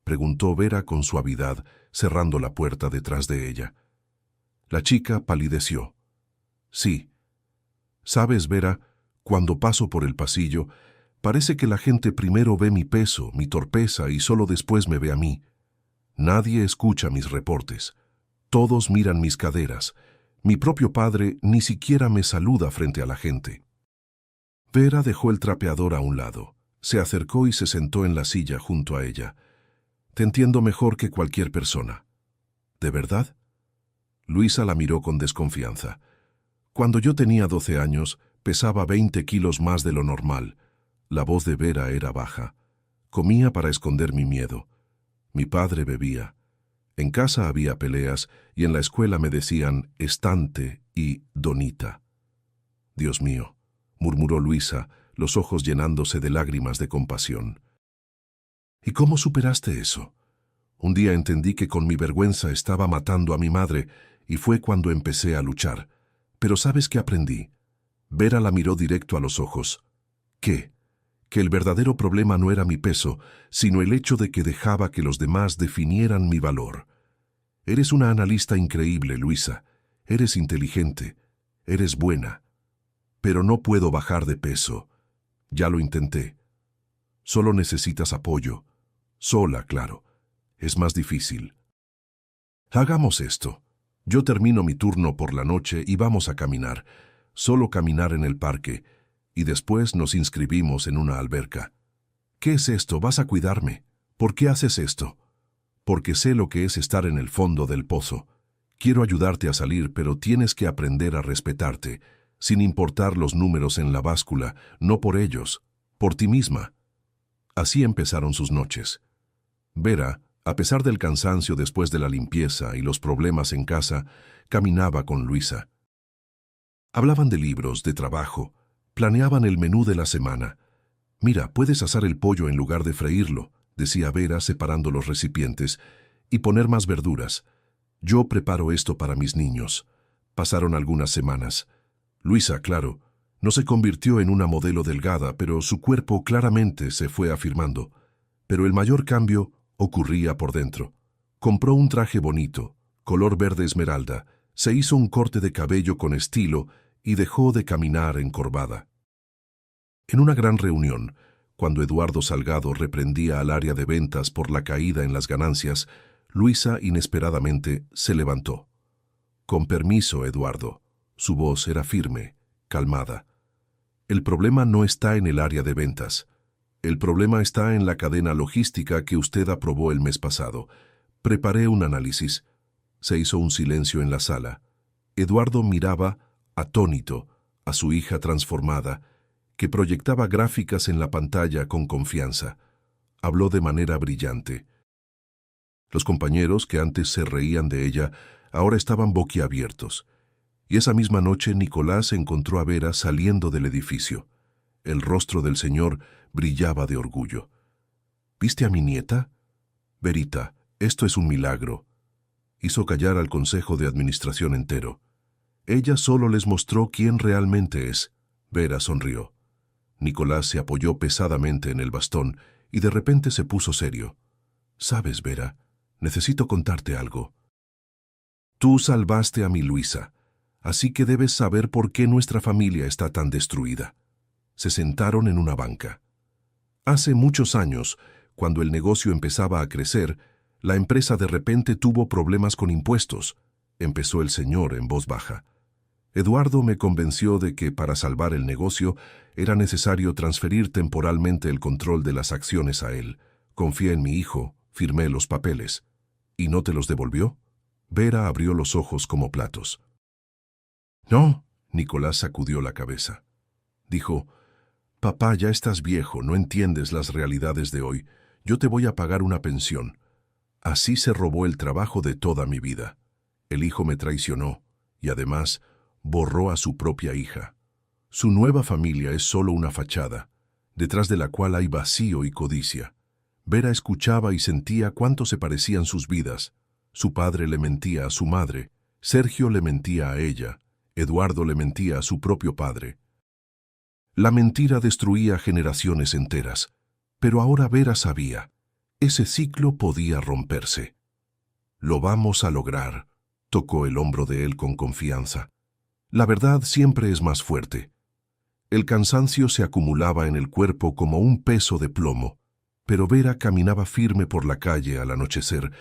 preguntó Vera con suavidad, cerrando la puerta detrás de ella. La chica palideció. «Sí. Sabes, Vera, cuando paso por el pasillo, parece que la gente primero ve mi peso, mi torpeza, y solo después me ve a mí. Nadie escucha mis reportes. Todos miran mis caderas. Mi propio padre ni siquiera me saluda frente a la gente». Vera dejó el trapeador a un lado, se acercó y se sentó en la silla junto a ella. «Te entiendo mejor que cualquier persona». «¿De verdad?». Luisa la miró con desconfianza. «Cuando yo tenía 12 años, pesaba 20 kilos más de lo normal. La voz de Vera era baja. Comía para esconder mi miedo. Mi padre bebía. En casa había peleas y en la escuela me decían estante y donita». «Dios mío», murmuró Luisa, los ojos llenándose de lágrimas de compasión. «¿Y cómo superaste eso?». «Un día entendí que con mi vergüenza estaba matando a mi madre y fue cuando empecé a luchar. Pero ¿sabes qué aprendí?». Vera la miró directo a los ojos. «¿Qué?». «Que el verdadero problema no era mi peso, sino el hecho de que dejaba que los demás definieran mi valor». «Eres una analista increíble, Luisa. Eres inteligente. Eres buena. Pero no puedo bajar de peso. Ya lo intenté. Solo necesitas apoyo. Sola, claro. Es más difícil. Hagamos esto. Yo termino mi turno por la noche y vamos a caminar. Solo caminar en el parque. Y después nos inscribimos en una alberca». «¿Qué es esto? ¿Vas a cuidarme? ¿Por qué haces esto?». «Porque sé lo que es estar en el fondo del pozo. Quiero ayudarte a salir, pero tienes que aprender a respetarte, sin importar los números en la báscula, no por ellos, por ti misma». Así empezaron sus noches. Vera, a pesar del cansancio después de la limpieza y los problemas en casa, caminaba con Luisa. Hablaban de libros, de trabajo, planeaban el menú de la semana. «Mira, puedes asar el pollo en lugar de freírlo», decía Vera separando los recipientes, «y poner más verduras. Yo preparo esto para mis niños». Pasaron algunas semanas. Luisa, claro, no se convirtió en una modelo delgada, pero su cuerpo claramente se fue afirmando. Pero el mayor cambio ocurría por dentro. Compró un traje bonito, color verde esmeralda, se hizo un corte de cabello con estilo y dejó de caminar encorvada. En una gran reunión, cuando Eduardo Salgado reprendía al área de ventas por la caída en las ganancias, Luisa inesperadamente se levantó. «Con permiso, Eduardo». Su voz era firme, calmada. «El problema no está en el área de ventas. El problema está en la cadena logística que usted aprobó el mes pasado. Preparé un análisis». Se hizo un silencio en la sala. Eduardo miraba, atónito, a su hija transformada, que proyectaba gráficas en la pantalla con confianza. Habló de manera brillante. Los compañeros, que antes se reían de ella, ahora estaban boquiabiertos. Y esa misma noche Nicolás encontró a Vera saliendo del edificio. El rostro del señor brillaba de orgullo. «¿Viste a mi nieta?». «Verita, esto es un milagro». Hizo callar al consejo de administración entero. Ella solo les mostró quién realmente es. Vera sonrió. Nicolás se apoyó pesadamente en el bastón y de repente se puso serio. «Sabes, Vera, necesito contarte algo. Tú salvaste a mi Luisa, así que debes saber por qué nuestra familia está tan destruida». Se sentaron en una banca. Hace muchos años, cuando el negocio empezaba a crecer, la empresa de repente tuvo problemas con impuestos, empezó el señor en voz baja. Eduardo me convenció de que para salvar el negocio era necesario transferir temporalmente el control de las acciones a él. Confié en mi hijo, firmé los papeles. ¿Y no te los devolvió? Vera abrió los ojos como platos. No, Nicolás sacudió la cabeza. Dijo, «Papá, ya estás viejo, no entiendes las realidades de hoy. Yo te voy a pagar una pensión». Así se robó el trabajo de toda mi vida. El hijo me traicionó y además borró a su propia hija. Su nueva familia es solo una fachada, detrás de la cual hay vacío y codicia. Vera escuchaba y sentía cuánto se parecían sus vidas. Su padre le mentía a su madre, Sergio le mentía a ella, Eduardo le mentía a su propio padre. La mentira destruía generaciones enteras, pero ahora Vera sabía, ese ciclo podía romperse. «Lo vamos a lograr», tocó el hombro de él con confianza. La verdad siempre es más fuerte. El cansancio se acumulaba en el cuerpo como un peso de plomo, pero Vera caminaba firme por la calle al anochecer,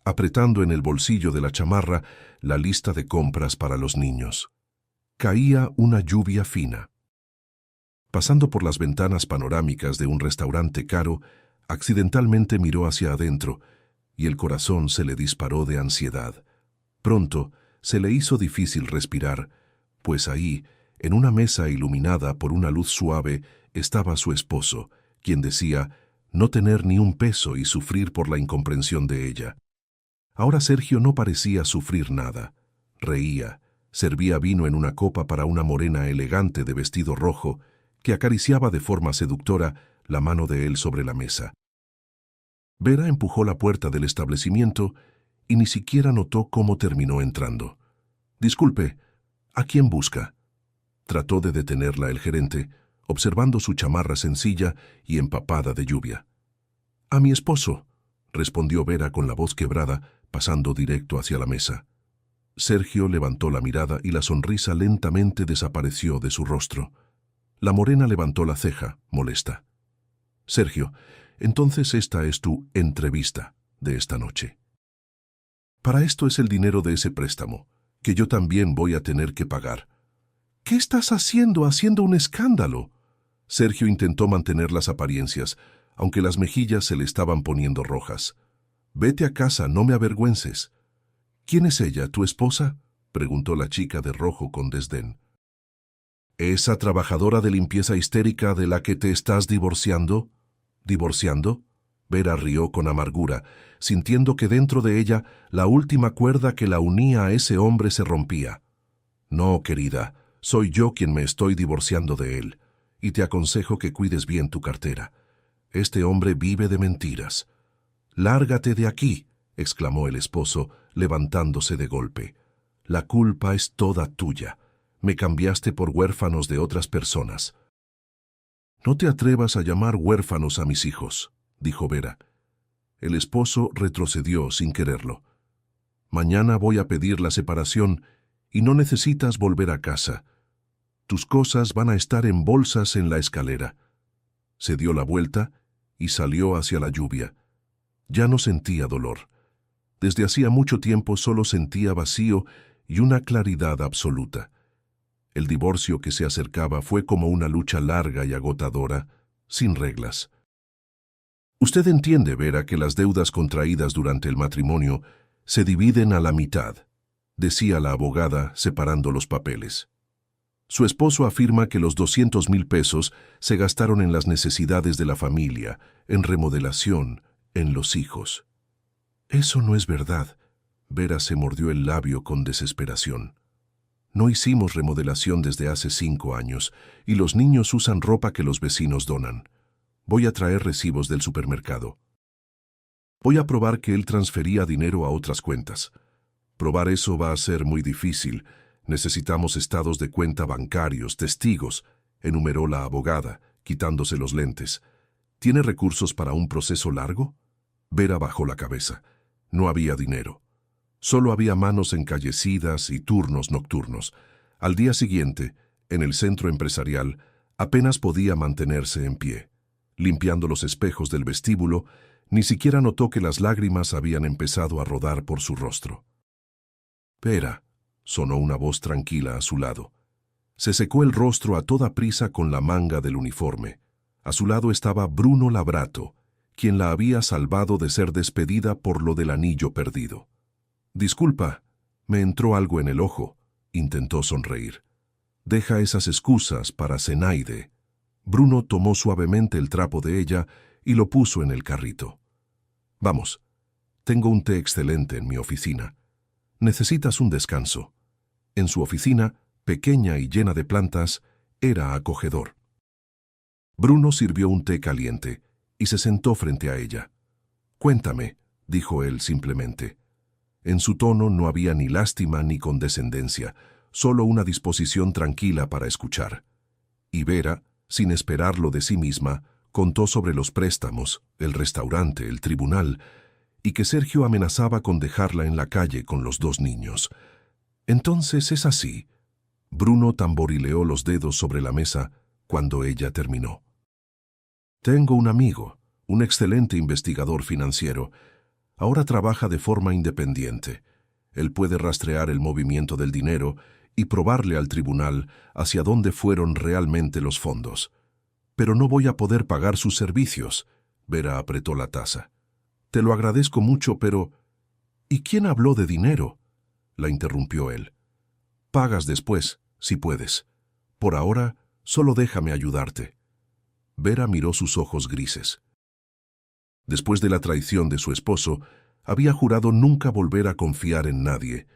apretando en el bolsillo de la chamarra la lista de compras para los niños. Caía una lluvia fina. Pasando por las ventanas panorámicas de un restaurante caro, accidentalmente miró hacia adentro y el corazón se le disparó de ansiedad. Pronto se le hizo difícil respirar, pues ahí, en una mesa iluminada por una luz suave, estaba su esposo, quien decía no tener ni un peso y sufrir por la incomprensión de ella. Ahora Sergio no parecía sufrir nada. Reía, servía vino en una copa para una morena elegante de vestido rojo, que acariciaba de forma seductora la mano de él sobre la mesa. Vera empujó la puerta del establecimiento y ni siquiera notó cómo terminó entrando. «Disculpe, ¿a quién busca?», trató de detenerla el gerente, observando su chamarra sencilla y empapada de lluvia. «A mi esposo», respondió Vera con la voz quebrada, pasando directo hacia la mesa. Sergio levantó la mirada y la sonrisa lentamente desapareció de su rostro. La morena levantó la ceja, molesta. «Sergio, entonces esta es tu entrevista de esta noche. Para esto es el dinero de ese préstamo, que yo también voy a tener que pagar». «¿Qué estás haciendo un escándalo?». Sergio intentó mantener las apariencias, aunque las mejillas se le estaban poniendo rojas. «Vete a casa, no me avergüences». «¿Quién es ella, tu esposa?», preguntó la chica de rojo con desdén. «¿Esa trabajadora de limpieza histérica de la que te estás divorciando?». «¿Divorciando?». Vera rió con amargura, sintiendo que dentro de ella la última cuerda que la unía a ese hombre se rompía. «No, querida, soy yo quien me estoy divorciando de él, y te aconsejo que cuides bien tu cartera. Este hombre vive de mentiras». «Lárgate de aquí», exclamó el esposo, levantándose de golpe. «La culpa es toda tuya. Me cambiaste por huérfanos de otras personas». «No te atrevas a llamar huérfanos a mis hijos», dijo Vera. El esposo retrocedió sin quererlo. «Mañana voy a pedir la separación y no necesitas volver a casa. Tus cosas van a estar en bolsas en la escalera». Se dio la vuelta y salió hacia la lluvia. Ya no sentía dolor. Desde hacía mucho tiempo solo sentía vacío y una claridad absoluta. El divorcio que se acercaba fue como una lucha larga y agotadora, sin reglas. «Usted entiende, Vera, que las deudas contraídas durante el matrimonio se dividen a la mitad», decía la abogada, separando los papeles. Su esposo afirma que los 200,000 pesos se gastaron en las necesidades de la familia, en remodelación, en los hijos. «Eso no es verdad». Vera se mordió el labio con desesperación. «No hicimos remodelación desde hace 5 años y los niños usan ropa que los vecinos donan. Voy a traer recibos del supermercado. Voy a probar que él transfería dinero a otras cuentas. Probar eso va a ser muy difícil. Necesitamos estados de cuenta bancarios, testigos, enumeró la abogada, quitándose los lentes. ¿Tiene recursos para un proceso largo? Vera bajó la cabeza. No había dinero. Solo había manos encallecidas y turnos nocturnos. Al día siguiente, en el centro empresarial, apenas podía mantenerse en pie. Limpiando los espejos del vestíbulo, ni siquiera notó que las lágrimas habían empezado a rodar por su rostro. «Vera», sonó una voz tranquila a su lado. Se secó el rostro a toda prisa con la manga del uniforme. A su lado estaba Bruno Labrato, quien la había salvado de ser despedida por lo del anillo perdido. «Disculpa, me entró algo en el ojo», intentó sonreír. «Deja esas excusas para Zenaide». Bruno tomó suavemente el trapo de ella y lo puso en el carrito. «Vamos, tengo un té excelente en mi oficina. Necesitas un descanso». En su oficina, pequeña y llena de plantas, era acogedor. Bruno sirvió un té caliente y se sentó frente a ella. «Cuéntame», dijo él simplemente. En su tono no había ni lástima ni condescendencia, solo una disposición tranquila para escuchar. Y Vera, sin esperarlo de sí misma, contó sobre los préstamos, el restaurante, el tribunal, y que Sergio amenazaba con dejarla en la calle con los 2 niños. «Entonces es así». Bruno tamborileó los dedos sobre la mesa cuando ella terminó. «Tengo un amigo, un excelente investigador financiero. Ahora trabaja de forma independiente. Él puede rastrear el movimiento del dinero y probarle al tribunal hacia dónde fueron realmente los fondos. Pero no voy a poder pagar sus servicios». Vera apretó la taza. «Te lo agradezco mucho, pero... ¿Y quién habló de dinero?», la interrumpió él. «Pagas después, si puedes. Por ahora, solo déjame ayudarte». Vera miró sus ojos grises. Después de la traición de su esposo, había jurado nunca volver a confiar en nadie,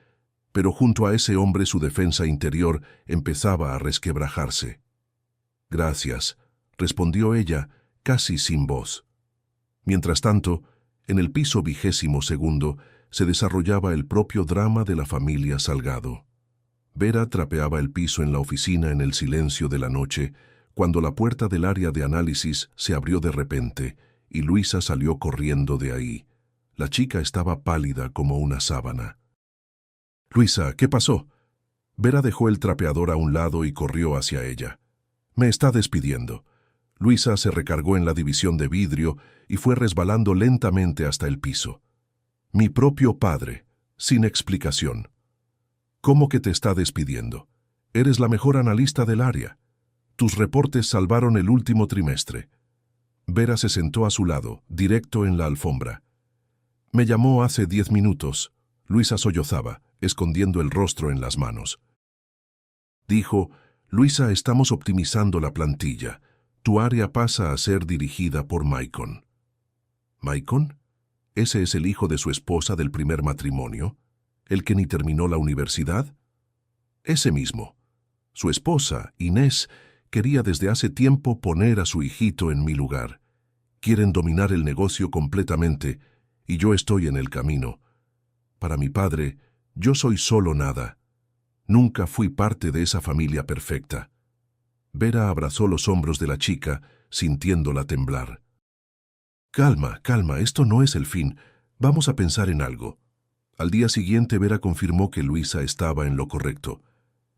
pero junto a ese hombre su defensa interior empezaba a resquebrajarse. «Gracias», respondió ella, casi sin voz. Mientras tanto, en el piso 22º se desarrollaba el propio drama de la familia Salgado. Vera trapeaba el piso en la oficina en el silencio de la noche, cuando la puerta del área de análisis se abrió de repente y Luisa salió corriendo de ahí. La chica estaba pálida como una sábana. «Luisa, ¿qué pasó?». Vera dejó el trapeador a un lado y corrió hacia ella. «Me está despidiendo». Luisa se recargó en la división de vidrio y fue resbalando lentamente hasta el piso. «Mi propio padre, sin explicación». «¿Cómo que te está despidiendo? Eres la mejor analista del área. Tus reportes salvaron el último trimestre». Vera se sentó a su lado, directo en la alfombra. «Me llamó hace 10 minutos». Luisa sollozaba, escondiendo el rostro en las manos. Dijo: «Luisa, estamos optimizando la plantilla. Tu área pasa a ser dirigida por Maicon». «¿Maicon? ¿Ese es el hijo de su esposa del primer matrimonio? ¿El que ni terminó la universidad?». «Ese mismo. Su esposa, Inés, quería desde hace tiempo poner a su hijito en mi lugar. Quieren dominar el negocio completamente y yo estoy en el camino. Para mi padre, yo soy solo nada. Nunca fui parte de esa familia perfecta». Vera abrazó los hombros de la chica, sintiéndola temblar. «Calma, calma, esto no es el fin. Vamos a pensar en algo». Al día siguiente, Vera confirmó que Luisa estaba en lo correcto.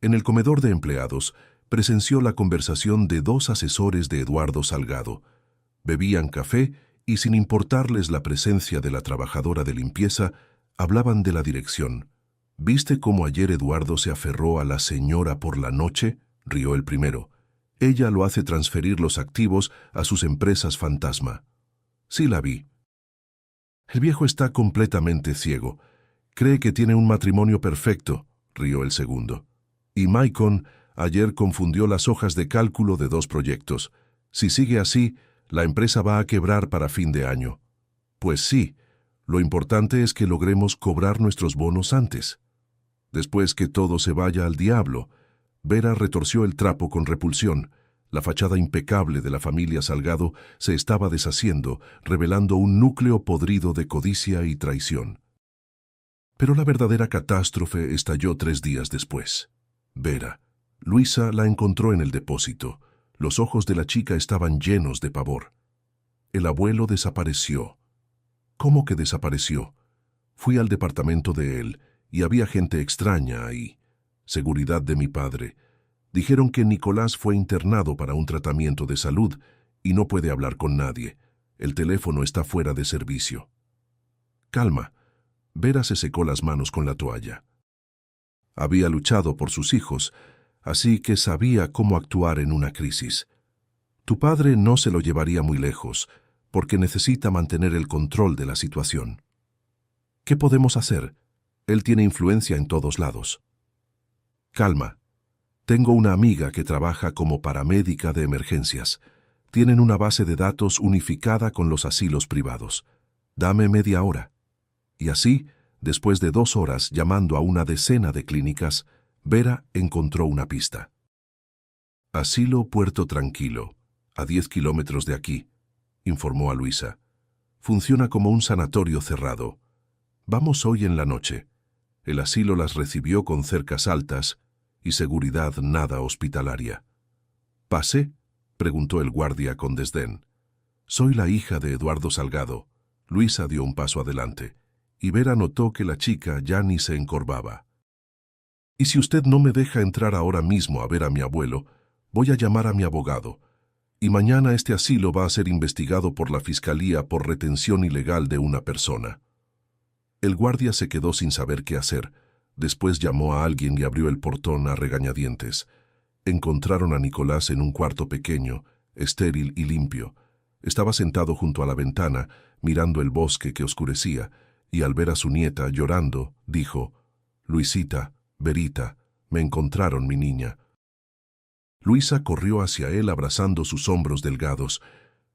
En el comedor de empleados, presenció la conversación de 2 asesores de Eduardo Salgado. Bebían café y, sin importarles la presencia de la trabajadora de limpieza, hablaban de la dirección. «¿Viste cómo ayer Eduardo se aferró a la señora por la noche?», rió el primero. «Ella lo hace transferir los activos a sus empresas fantasma». «Sí la vi». «El viejo está completamente ciego. Cree que tiene un matrimonio perfecto», rió el segundo. «Y Maicon ayer confundió las hojas de cálculo de 2 proyectos. Si sigue así, la empresa va a quebrar para fin de año». «Pues sí, lo importante es que logremos cobrar nuestros bonos antes». «Después que todo se vaya al diablo». Vera retorció el trapo con repulsión. La fachada impecable de la familia Salgado se estaba deshaciendo, revelando un núcleo podrido de codicia y traición. Pero la verdadera catástrofe estalló 3 días después. Vera. Luisa la encontró en el depósito. Los ojos de la chica estaban llenos de pavor. El abuelo desapareció. ¿Cómo que desapareció? Fui al departamento de él y había gente extraña ahí. Seguridad de mi padre. Dijeron que Nicolás fue internado para un tratamiento de salud y no puede hablar con nadie. El teléfono está fuera de servicio. Calma. Vera se secó las manos con la toalla. Había luchado por sus hijos, así que sabía cómo actuar en una crisis. Tu padre no se lo llevaría muy lejos, porque necesita mantener el control de la situación. ¿Qué podemos hacer? Él tiene influencia en todos lados. Calma. Tengo una amiga que trabaja como paramédica de emergencias. Tienen una base de datos unificada con los asilos privados. Dame media hora. Y así, después de 2 horas llamando a una decena de clínicas, Vera encontró una pista. Asilo Puerto Tranquilo, a 10 kilómetros de aquí, informó a Luisa. Funciona como un sanatorio cerrado. Vamos hoy en la noche. El asilo las recibió con cercas altas y seguridad nada hospitalaria. ¿Pase?, preguntó el guardia con desdén. Soy la hija de Eduardo Salgado. Luisa dio un paso adelante, y Vera notó que la chica ya ni se encorvaba. Y si usted no me deja entrar ahora mismo a ver a mi abuelo, voy a llamar a mi abogado. Y mañana este asilo va a ser investigado por la fiscalía por retención ilegal de una persona. El guardia se quedó sin saber qué hacer. Después llamó a alguien y abrió el portón a regañadientes. Encontraron a Nicolás en un cuarto pequeño, estéril y limpio. Estaba sentado junto a la ventana, mirando el bosque que oscurecía, y al ver a su nieta llorando, dijo: «Luisita, Verita, me encontraron, mi niña». Luisa corrió hacia él abrazando sus hombros delgados.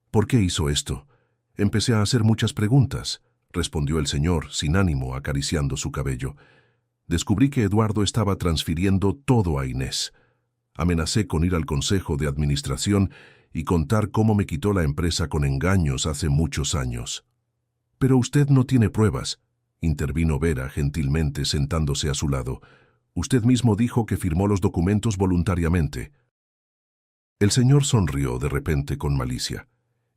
«¿Por qué hizo esto?» «Empecé a hacer muchas preguntas», respondió el señor, sin ánimo, acariciando su cabello. «Descubrí que Eduardo estaba transfiriendo todo a Inés. Amenacé con ir al consejo de administración y contar cómo me quitó la empresa con engaños hace muchos años». «Pero usted no tiene pruebas», intervino Vera gentilmente sentándose a su lado. «Usted mismo dijo que firmó los documentos voluntariamente». El señor sonrió de repente con malicia.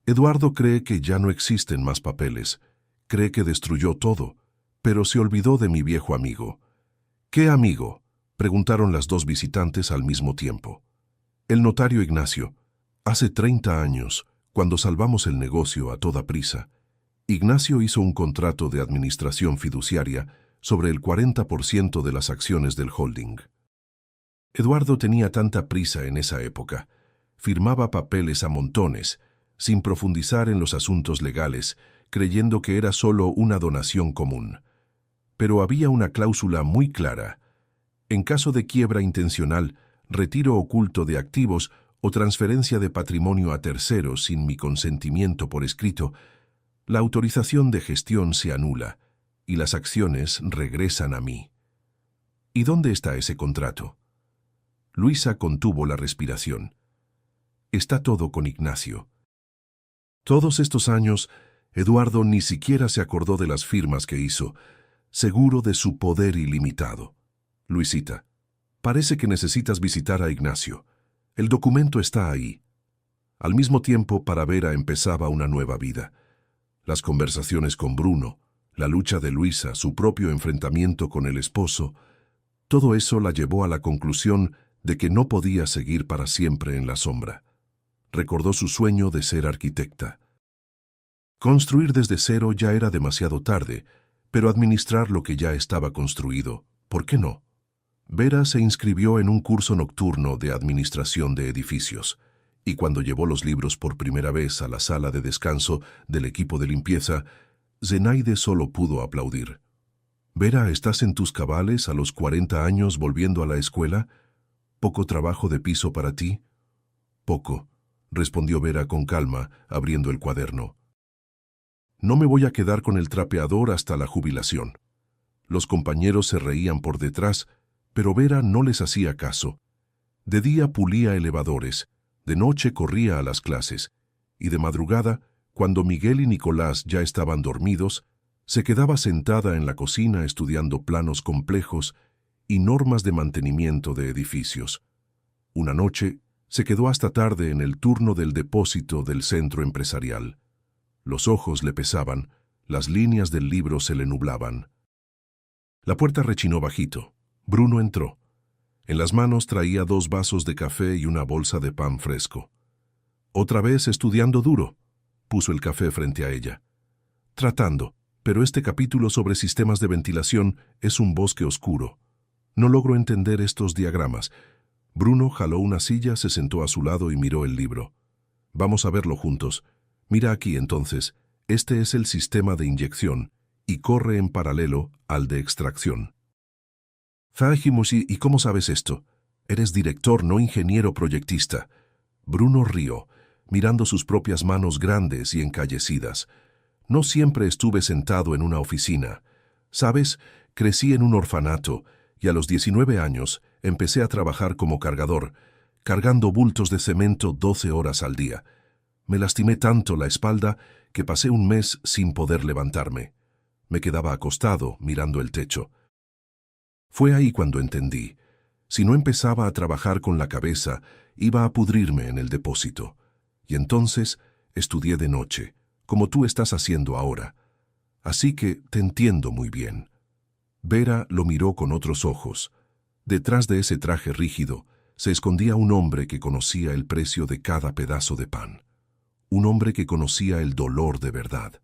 «Eduardo cree que ya no existen más papeles. Cree que destruyó todo, pero se olvidó de mi viejo amigo». «¿Qué amigo?», preguntaron las dos visitantes al mismo tiempo. «El notario Ignacio. Hace 30 años, cuando salvamos el negocio a toda prisa, Ignacio hizo un contrato de administración fiduciaria sobre el 40% de las acciones del holding. Eduardo tenía tanta prisa en esa época. Firmaba papeles a montones, sin profundizar en los asuntos legales, creyendo que era solo una donación común. Pero había una cláusula muy clara. En caso de quiebra intencional, retiro oculto de activos o transferencia de patrimonio a terceros sin mi consentimiento por escrito, la autorización de gestión se anula y las acciones regresan a mí. ¿Y dónde está ese contrato? Luisa contuvo la respiración. Está todo con Ignacio. Todos estos años, Eduardo ni siquiera se acordó de las firmas que hizo, seguro de su poder ilimitado. Luisita, parece que necesitas visitar a Ignacio. El documento está ahí. Al mismo tiempo, para Vera empezaba una nueva vida. Las conversaciones con Bruno, la lucha de Luisa, su propio enfrentamiento con el esposo, todo eso la llevó a la conclusión de que no podía seguir para siempre en la sombra. Recordó su sueño de ser arquitecta. Construir desde cero ya era demasiado tarde, pero administrar lo que ya estaba construido, ¿por qué no? Vera se inscribió en un curso nocturno de administración de edificios, y cuando llevó los libros por primera vez a la sala de descanso del equipo de limpieza, Zenaide solo pudo aplaudir. «Vera, ¿estás en tus cabales a los 40 años volviendo a la escuela? ¿Poco trabajo de piso para ti?» «Poco», respondió Vera con calma, abriendo el cuaderno. «No me voy a quedar con el trapeador hasta la jubilación». Los compañeros se reían por detrás, pero Vera no les hacía caso. De día pulía elevadores, de noche corría a las clases, y de madrugada, cuando Miguel y Nicolás ya estaban dormidos, se quedaba sentada en la cocina estudiando planos complejos y normas de mantenimiento de edificios. Una noche, se quedó hasta tarde en el turno del depósito del centro empresarial. Los ojos le pesaban, las líneas del libro se le nublaban. La puerta rechinó bajito. Bruno entró. En las manos traía 2 vasos de café y una bolsa de pan fresco. «¿Otra vez estudiando duro?», puso el café frente a ella. «Tratando, pero este capítulo sobre sistemas de ventilación es un bosque oscuro. No logro entender estos diagramas». Bruno jaló una silla, se sentó a su lado y miró el libro. «Vamos a verlo juntos. Mira aquí entonces, este es el sistema de inyección y corre en paralelo al de extracción». «¿Y cómo sabes esto? Eres director, no ingeniero proyectista». Bruno rió, mirando sus propias manos grandes y encallecidas. «No siempre estuve sentado en una oficina. ¿Sabes? Crecí en un orfanato y a los 19 años empecé a trabajar como cargador, cargando bultos de cemento 12 horas al día. Me lastimé tanto la espalda que pasé un mes sin poder levantarme. Me quedaba acostado, mirando el techo. Fue ahí cuando entendí. Si no empezaba a trabajar con la cabeza, iba a pudrirme en el depósito. Y entonces estudié de noche, como tú estás haciendo ahora. Así que te entiendo muy bien». Vera lo miró con otros ojos. Detrás de ese traje rígido se escondía un hombre que conocía el precio de cada pedazo de pan. Un hombre que conocía el dolor de verdad.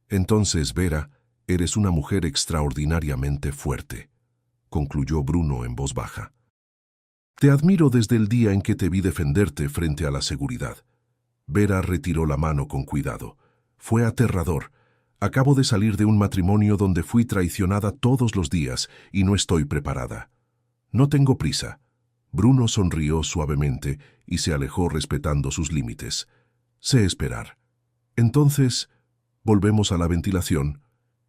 «Entonces, Vera, eres una mujer extraordinariamente fuerte», concluyó Bruno en voz baja. «Te admiro desde el día en que te vi defenderte frente a la seguridad». Vera retiró la mano con cuidado. «Fue aterrador. Acabo de salir de un matrimonio donde fui traicionada todos los días y no estoy preparada. No tengo prisa». Bruno sonrió suavemente y se alejó respetando sus límites. «Sé esperar». Entonces, volvemos a la ventilación.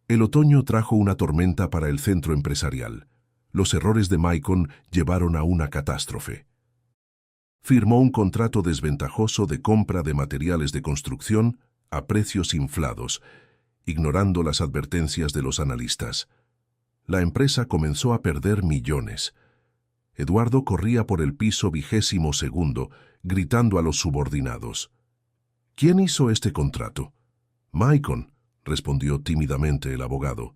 El otoño trajo una tormenta para el centro empresarial. Los errores de Maicon llevaron a una catástrofe. Firmó un contrato desventajoso de compra de materiales de construcción a precios inflados, ignorando las advertencias de los analistas. La empresa comenzó a perder millones. Eduardo corría por el piso 22º, gritando a los subordinados. «¿Quién hizo este contrato?» «Maicon», respondió tímidamente el abogado.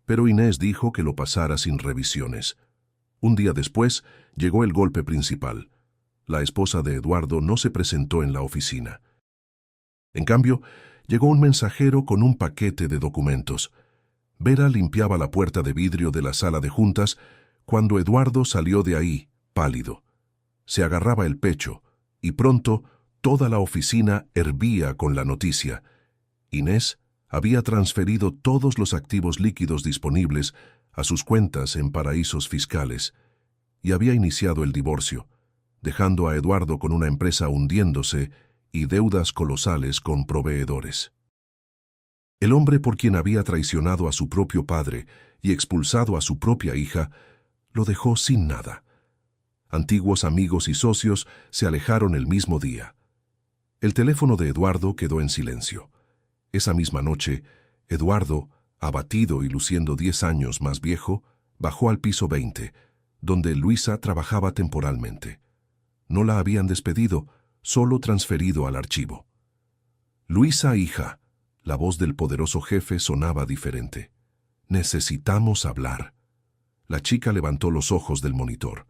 Pero Inés dijo que lo pasara sin revisiones. Un día después llegó el golpe principal. La esposa de Eduardo no se presentó en la oficina. En cambio, llegó un mensajero con un paquete de documentos. Vera limpiaba la puerta de vidrio de la sala de juntas cuando Eduardo salió de ahí, pálido. Se agarraba el pecho, y pronto toda la oficina hervía con la noticia. Inés había transferido todos los activos líquidos disponibles a sus cuentas en paraísos fiscales y había iniciado el divorcio, dejando a Eduardo con una empresa hundiéndose y deudas colosales con proveedores. El hombre por quien había traicionado a su propio padre y expulsado a su propia hija, lo dejó sin nada. Antiguos amigos y socios se alejaron el mismo día. El teléfono de Eduardo quedó en silencio. Esa misma noche, Eduardo, abatido y luciendo 10 años más viejo, bajó al piso 20, donde Luisa trabajaba temporalmente. No la habían despedido, solo transferido al archivo. «Luisa, hija», la voz del poderoso jefe sonaba diferente. «Necesitamos hablar». La chica levantó los ojos del monitor.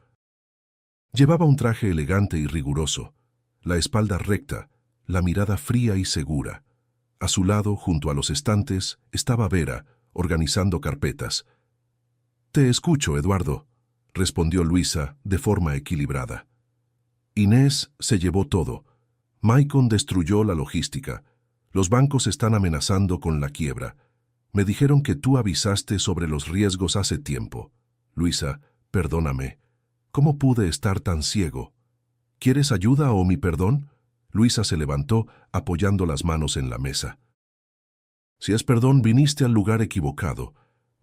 Llevaba un traje elegante y riguroso, la espalda recta, la mirada fría y segura. A su lado, junto a los estantes, estaba Vera, organizando carpetas. «Te escucho, Eduardo», respondió Luisa de forma equilibrada. «Inés se llevó todo. Maicon destruyó la logística. Los bancos están amenazando con la quiebra. Me dijeron que tú avisaste sobre los riesgos hace tiempo. Luisa, perdóname. ¿Cómo pude estar tan ciego? ¿Quieres ayuda o mi perdón?» Luisa se levantó, apoyando las manos en la mesa. «Si es perdón, viniste al lugar equivocado.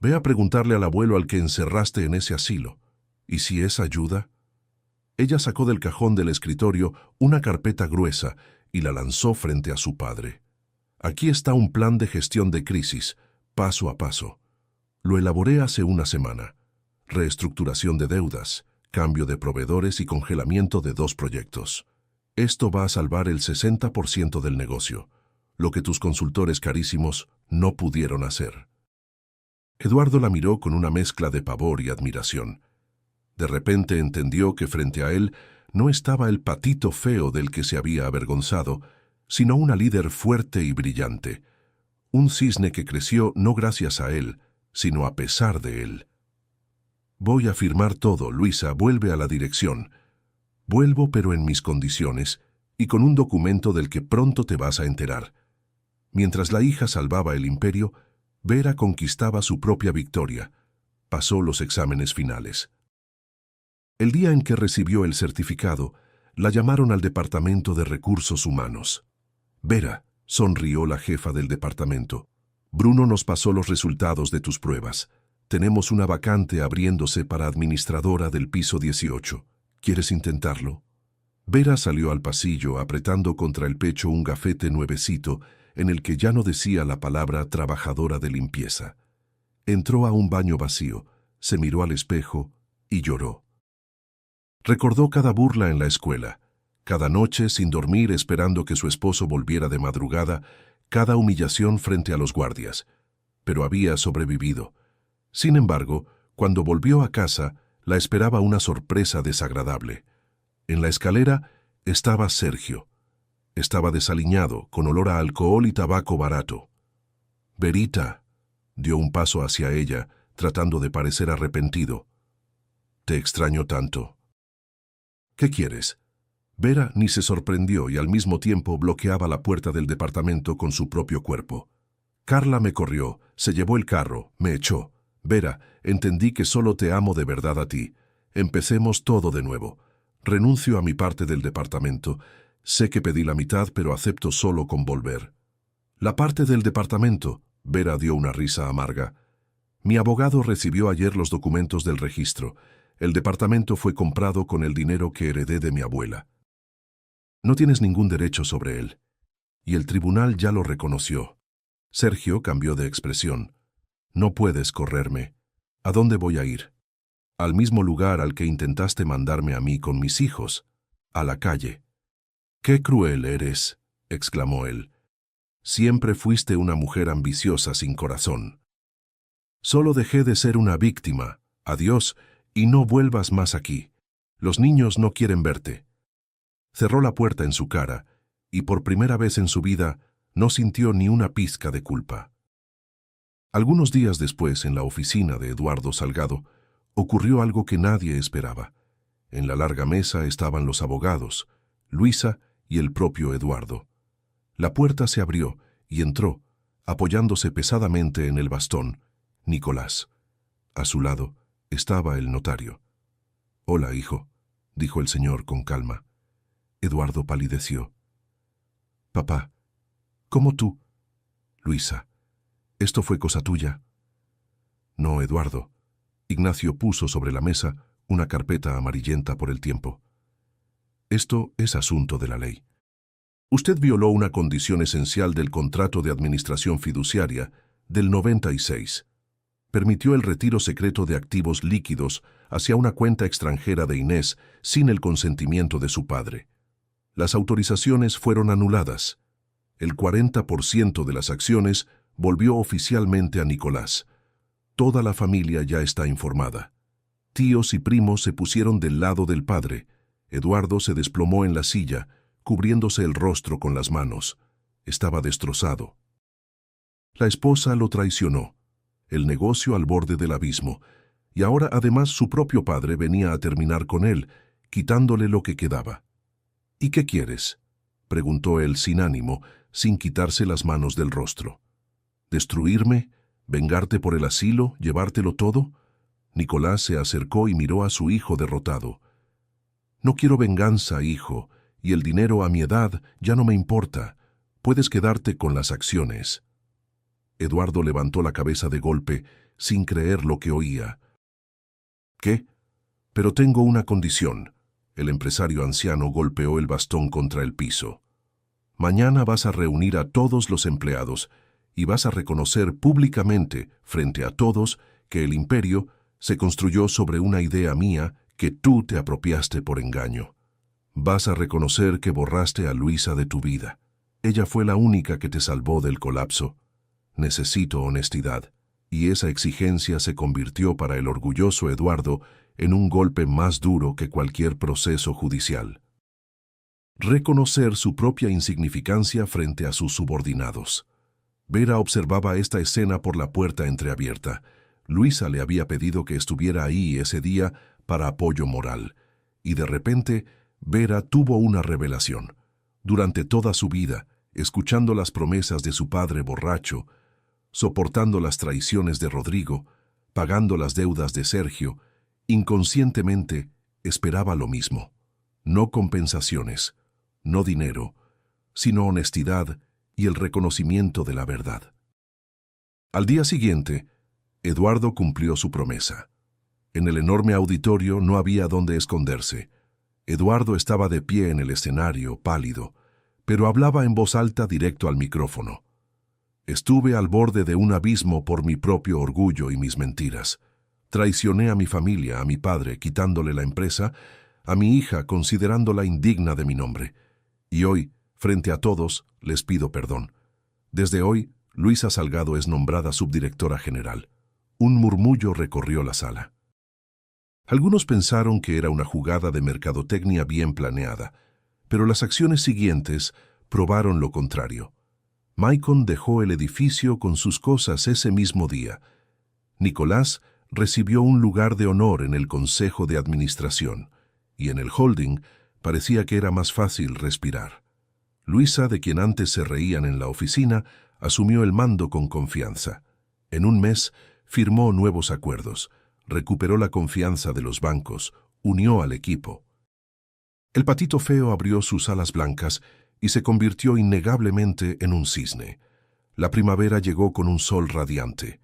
Ve a preguntarle al abuelo al que encerraste en ese asilo. ¿Y si es ayuda?» Ella sacó del cajón del escritorio una carpeta gruesa y la lanzó frente a su padre. «Aquí está un plan de gestión de crisis, paso a paso. Lo elaboré hace una semana. reestructuración de deudas, cambio de proveedores y congelamiento de 2 proyectos. Esto va a salvar el 60% del negocio, lo que tus consultores carísimos no pudieron hacer. Eduardo la miró con una mezcla de pavor y admiración. De repente entendió que frente a él no estaba el patito feo del que se había avergonzado, sino una líder fuerte y brillante, un cisne que creció no gracias a él, sino a pesar de él. Voy a firmar todo, Luisa, vuelve a la dirección. Vuelvo, pero en mis condiciones, y con un documento del que pronto te vas a enterar. Mientras la hija salvaba el imperio, Vera conquistaba su propia victoria. Pasó los exámenes finales. El día en que recibió el certificado, la llamaron al Departamento de Recursos Humanos. Vera, sonrió la jefa del departamento. Bruno nos pasó los resultados de tus pruebas. Tenemos una vacante abriéndose para administradora del piso 18. ¿Quieres intentarlo? Vera salió al pasillo apretando contra el pecho un gafete nuevecito en el que ya no decía la palabra trabajadora de limpieza. Entró a un baño vacío, se miró al espejo y lloró. Recordó cada burla en la escuela, cada noche sin dormir esperando que su esposo volviera de madrugada, cada humillación frente a los guardias. Pero había sobrevivido. Sin embargo, cuando volvió a casa, la esperaba una sorpresa desagradable. En la escalera estaba Sergio. Estaba desaliñado, con olor a alcohol y tabaco barato. «Verita», dio un paso hacia ella, tratando de parecer arrepentido. «Te extraño tanto». «¿Qué quieres?» Vera ni se sorprendió y al mismo tiempo bloqueaba la puerta del departamento con su propio cuerpo. «Carla me corrió, se llevó el carro, me echó. Vera, entendí que solo te amo de verdad a ti. Empecemos todo de nuevo. Renuncio a mi parte del departamento. Sé que pedí la mitad, pero acepto solo con volver». «¿La parte del departamento?» Vera dio una risa amarga. «Mi abogado recibió ayer los documentos del registro. El departamento fue comprado con el dinero que heredé de mi abuela. No tienes ningún derecho sobre él. Y el tribunal ya lo reconoció». Sergio cambió de expresión. «No puedes correrme. ¿A dónde voy a ir?» «Al mismo lugar al que intentaste mandarme a mí con mis hijos, a la calle». «¡Qué cruel eres!», exclamó él. «Siempre fuiste una mujer ambiciosa sin corazón. Solo dejé de ser una víctima. Adiós, y no vuelvas más aquí. Los niños no quieren verte». Cerró la puerta en su cara, y por primera vez en su vida no sintió ni una pizca de culpa. Algunos días después, en la oficina de Eduardo Salgado, ocurrió algo que nadie esperaba. En la larga mesa estaban los abogados, Luisa y el propio Eduardo. La puerta se abrió y entró, apoyándose pesadamente en el bastón, Nicolás. A su lado estaba el notario. «Hola, hijo», dijo el señor con calma. Eduardo palideció. «Papá, ¿cómo tú?» «Luisa, ¿esto fue cosa tuya?» «No, Eduardo». Ignacio puso sobre la mesa una carpeta amarillenta por el tiempo. «Esto es asunto de la ley. Usted violó una condición esencial del contrato de administración fiduciaria del 96. Permitió el retiro secreto de activos líquidos hacia una cuenta extranjera de Inés sin el consentimiento de su padre. Las autorizaciones fueron anuladas. El 40% de las acciones volvió oficialmente a Nicolás. Toda la familia ya está informada. Tíos y primos se pusieron del lado del padre. Eduardo se desplomó en la silla, cubriéndose el rostro con las manos. Estaba destrozado. La esposa lo traicionó. El negocio al borde del abismo. Y ahora además su propio padre venía a terminar con él, quitándole lo que quedaba. «¿Y qué quieres?», preguntó él sin ánimo, sin quitarse las manos del rostro. «¿Destruirme? ¿Vengarte por el asilo? ¿Llevártelo todo?». Nicolás se acercó y miró a su hijo derrotado. «No quiero venganza, hijo, y el dinero a mi edad ya no me importa. Puedes quedarte con las acciones». Eduardo levantó la cabeza de golpe, sin creer lo que oía. «¿Qué? Pero tengo una condición». El empresario anciano golpeó el bastón contra el piso. «Mañana vas a reunir a todos los empleados y vas a reconocer públicamente, frente a todos, que el imperio Se construyó sobre una idea mía que tú te apropiaste por engaño. Vas a reconocer que borraste a Luisa de tu vida. Ella fue la única que te salvó del colapso. Necesito honestidad. Y esa exigencia se convirtió para el orgulloso Eduardo en un golpe más duro que cualquier proceso judicial. Reconocer su propia insignificancia frente a sus subordinados. Vera observaba esta escena por la puerta entreabierta. Luisa le había pedido que estuviera ahí ese día para apoyo moral. Y de repente, Vera tuvo una revelación. Durante toda su vida, escuchando las promesas de su padre borracho, soportando las traiciones de Rodrigo, pagando las deudas de Sergio, inconscientemente esperaba lo mismo. No compensaciones, no dinero, sino honestidad y el reconocimiento de la verdad. Al día siguiente, Eduardo cumplió su promesa. En el enorme auditorio no había dónde esconderse. Eduardo estaba de pie en el escenario, pálido, pero hablaba en voz alta directo al micrófono. Estuve al borde de un abismo por mi propio orgullo y mis mentiras. Traicioné a mi familia, a mi padre, quitándole la empresa, a mi hija, considerándola indigna de mi nombre. Y hoy, frente a todos, les pido perdón. Desde hoy, Luisa Salgado es nombrada subdirectora general. Un murmullo recorrió la sala. Algunos pensaron que era una jugada de mercadotecnia bien planeada, pero las acciones siguientes probaron lo contrario. Maicon dejó el edificio con sus cosas ese mismo día. Nicolás recibió un lugar de honor en el Consejo de Administración, y en el holding parecía que era más fácil respirar. Luisa, de quien antes se reían en la oficina, asumió el mando con confianza. En un mes firmó nuevos acuerdos, recuperó la confianza de los bancos, unió al equipo. El patito feo abrió sus alas blancas y se convirtió innegablemente en un cisne. La primavera llegó con un sol radiante.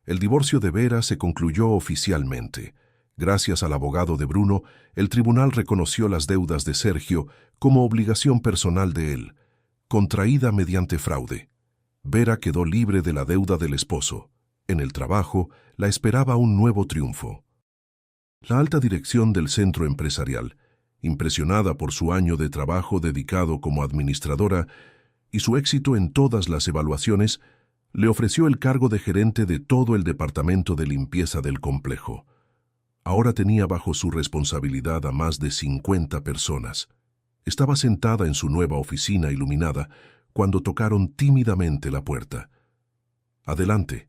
El divorcio de Vera se concluyó oficialmente. Gracias al abogado de Bruno, el tribunal reconoció las deudas de Sergio como obligación personal de él, contraída mediante fraude. Vera quedó libre de la deuda del esposo. En el trabajo, la esperaba un nuevo triunfo. La alta dirección del centro empresarial, impresionada por su año de trabajo dedicado como administradora y su éxito en todas las evaluaciones, le ofreció el cargo de gerente de todo el departamento de limpieza del complejo. Ahora tenía bajo su responsabilidad a más de 50 personas. Estaba sentada en su nueva oficina iluminada cuando tocaron tímidamente la puerta. «Adelante».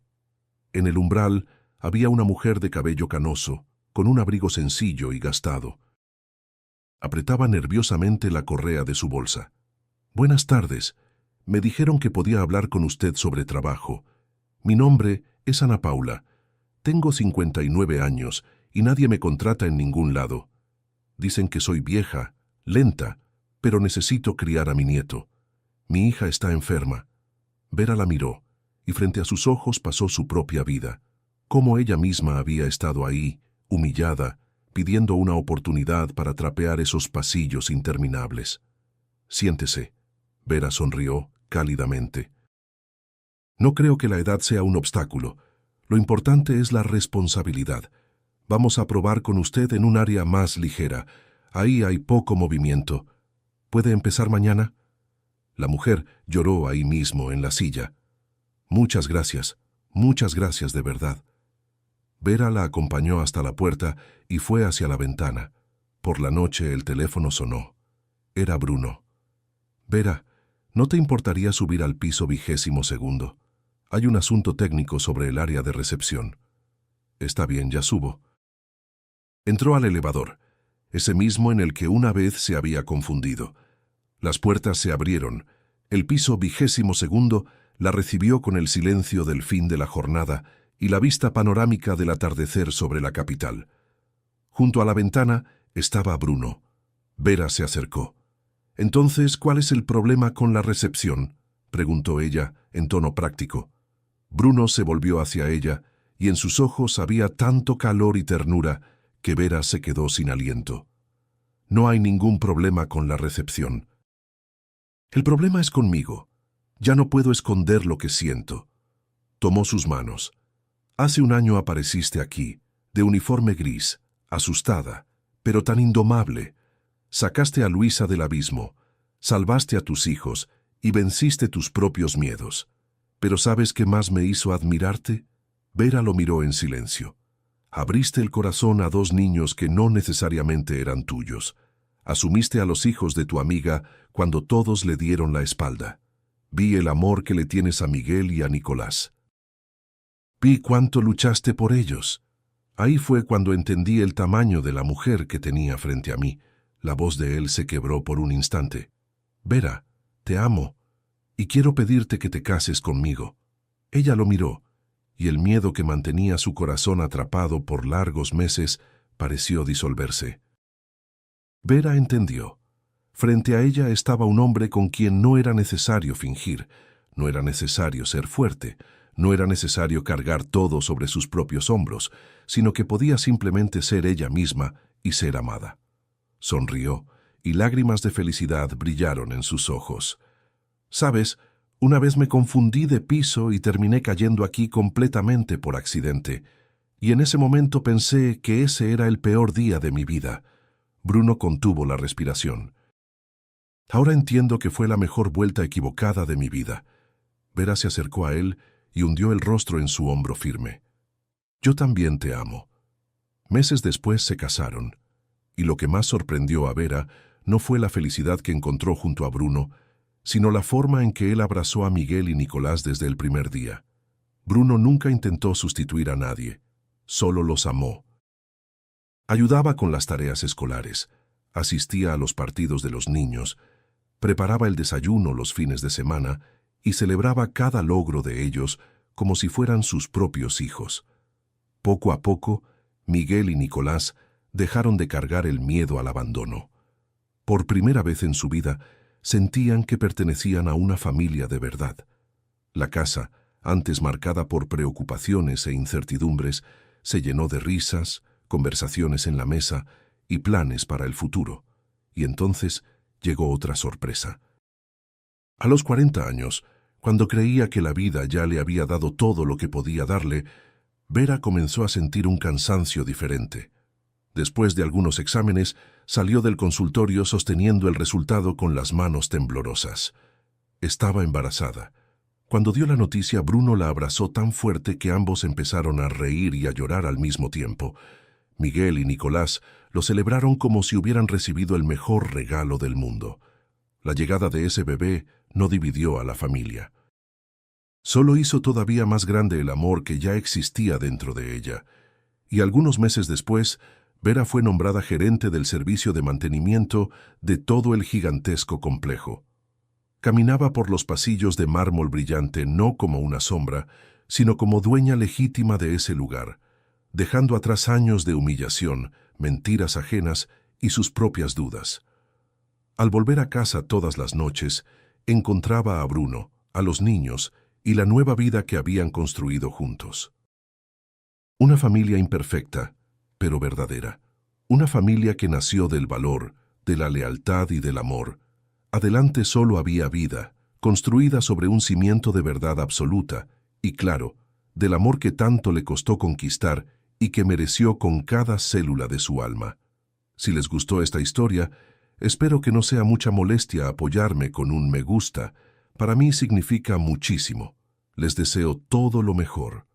En el umbral había una mujer de cabello canoso, con un abrigo sencillo y gastado. Apretaba nerviosamente la correa de su bolsa. «Buenas tardes. Me dijeron que podía hablar con usted sobre trabajo. Mi nombre es Ana Paula. Tengo 59 años y nadie me contrata en ningún lado. Dicen que soy vieja, lenta, pero necesito criar a mi nieto. Mi hija está enferma». Vera la miró, y frente a sus ojos pasó su propia vida, cómo ella misma había estado ahí, humillada, pidiendo una oportunidad para trapear esos pasillos interminables. «Siéntese». Vera sonrió cálidamente. «No creo que la edad sea un obstáculo. Lo importante es la responsabilidad. Vamos a probar con usted en un área más ligera. Ahí hay poco movimiento. ¿Puede empezar mañana?» La mujer lloró ahí mismo en la silla. muchas gracias de verdad». Vera la acompañó hasta la puerta y fue hacia la ventana. Por la noche el teléfono sonó. Era Bruno. «Vera, ¿no te importaría subir al piso 22º? Hay un asunto técnico sobre el área de recepción». «Está bien, ya subo». Entró al elevador, ese mismo en el que una vez se había confundido. Las puertas se abrieron. El piso 22º la recibió con el silencio del fin de la jornada y la vista panorámica del atardecer sobre la capital. Junto a la ventana estaba Bruno. Vera se acercó. «Entonces, ¿cuál es el problema con la recepción?», preguntó ella, en tono práctico. Bruno se volvió hacia ella, y en sus ojos había tanto calor y ternura que Vera se quedó sin aliento. «No hay ningún problema con la recepción. El problema es conmigo. Ya no puedo esconder lo que siento». Tomó sus manos. «Hace un año apareciste aquí, de uniforme gris, asustada, pero tan indomable. Sacaste a Luisa del abismo, salvaste a tus hijos y venciste tus propios miedos. ¿Pero sabes qué más me hizo admirarte? Vera lo miró en silencio. Abriste el corazón a dos niños que no necesariamente eran tuyos. Asumiste a los hijos de tu amiga cuando todos le dieron la espalda. Vi el amor que le tienes a Miguel y a Nicolás. Vi cuánto luchaste por ellos. Ahí fue cuando entendí el tamaño de la mujer que tenía frente a mí. La voz de él se quebró por un instante. Vera, te amo, y quiero pedirte que te cases conmigo. Ella lo miró, y el miedo que mantenía su corazón atrapado por largos meses pareció disolverse. Vera entendió. Frente a ella estaba un hombre con quien no era necesario fingir, no era necesario ser fuerte, no era necesario cargar todo sobre sus propios hombros, sino que podía simplemente ser ella misma y ser amada. Sonrió, y lágrimas de felicidad brillaron en sus ojos. «¿Sabes? Una vez me confundí de piso y terminé cayendo aquí completamente por accidente. Y en ese momento pensé que ese era el peor día de mi vida». Bruno contuvo la respiración. «Ahora entiendo que fue la mejor vuelta equivocada de mi vida». Vera se acercó a él y hundió el rostro en su hombro firme. «Yo también te amo». Meses después se casaron, y lo que más sorprendió a Vera no fue la felicidad que encontró junto a Bruno, sino la forma en que él abrazó a Miguel y Nicolás desde el primer día. Bruno nunca intentó sustituir a nadie, solo los amó. Ayudaba con las tareas escolares, asistía a los partidos de los niños, preparaba el desayuno los fines de semana y celebraba cada logro de ellos como si fueran sus propios hijos. Poco a poco, Miguel y Nicolás dejaron de cargar el miedo al abandono. Por primera vez en su vida, sentían que pertenecían a una familia de verdad. La casa, antes marcada por preocupaciones e incertidumbres, se llenó de risas, conversaciones en la mesa y planes para el futuro. Y entonces llegó otra sorpresa. A los 40 años, cuando creía que la vida ya le había dado todo lo que podía darle, Vera comenzó a sentir un cansancio diferente. Después de algunos exámenes, salió del consultorio sosteniendo el resultado con las manos temblorosas. Estaba embarazada. Cuando dio la noticia, Bruno la abrazó tan fuerte que ambos empezaron a reír y a llorar al mismo tiempo. Miguel y Nicolás lo celebraron como si hubieran recibido el mejor regalo del mundo. La llegada de ese bebé no dividió a la familia. Solo hizo todavía más grande el amor que ya existía dentro de ella. Y algunos meses después, Vera fue nombrada gerente del servicio de mantenimiento de todo el gigantesco complejo. Caminaba por los pasillos de mármol brillante no como una sombra, sino como dueña legítima de ese lugar, dejando atrás años de humillación, mentiras ajenas y sus propias dudas. Al volver a casa todas las noches, encontraba a Bruno, a los niños y la nueva vida que habían construido juntos. Una familia imperfecta, pero verdadera. Una familia que nació del valor, de la lealtad y del amor. Adelante solo había vida, construida sobre un cimiento de verdad absoluta, y claro, del amor que tanto le costó conquistar y que mereció con cada célula de su alma. Si les gustó esta historia, espero que no sea mucha molestia apoyarme con un me gusta. Para mí significa muchísimo. Les deseo todo lo mejor.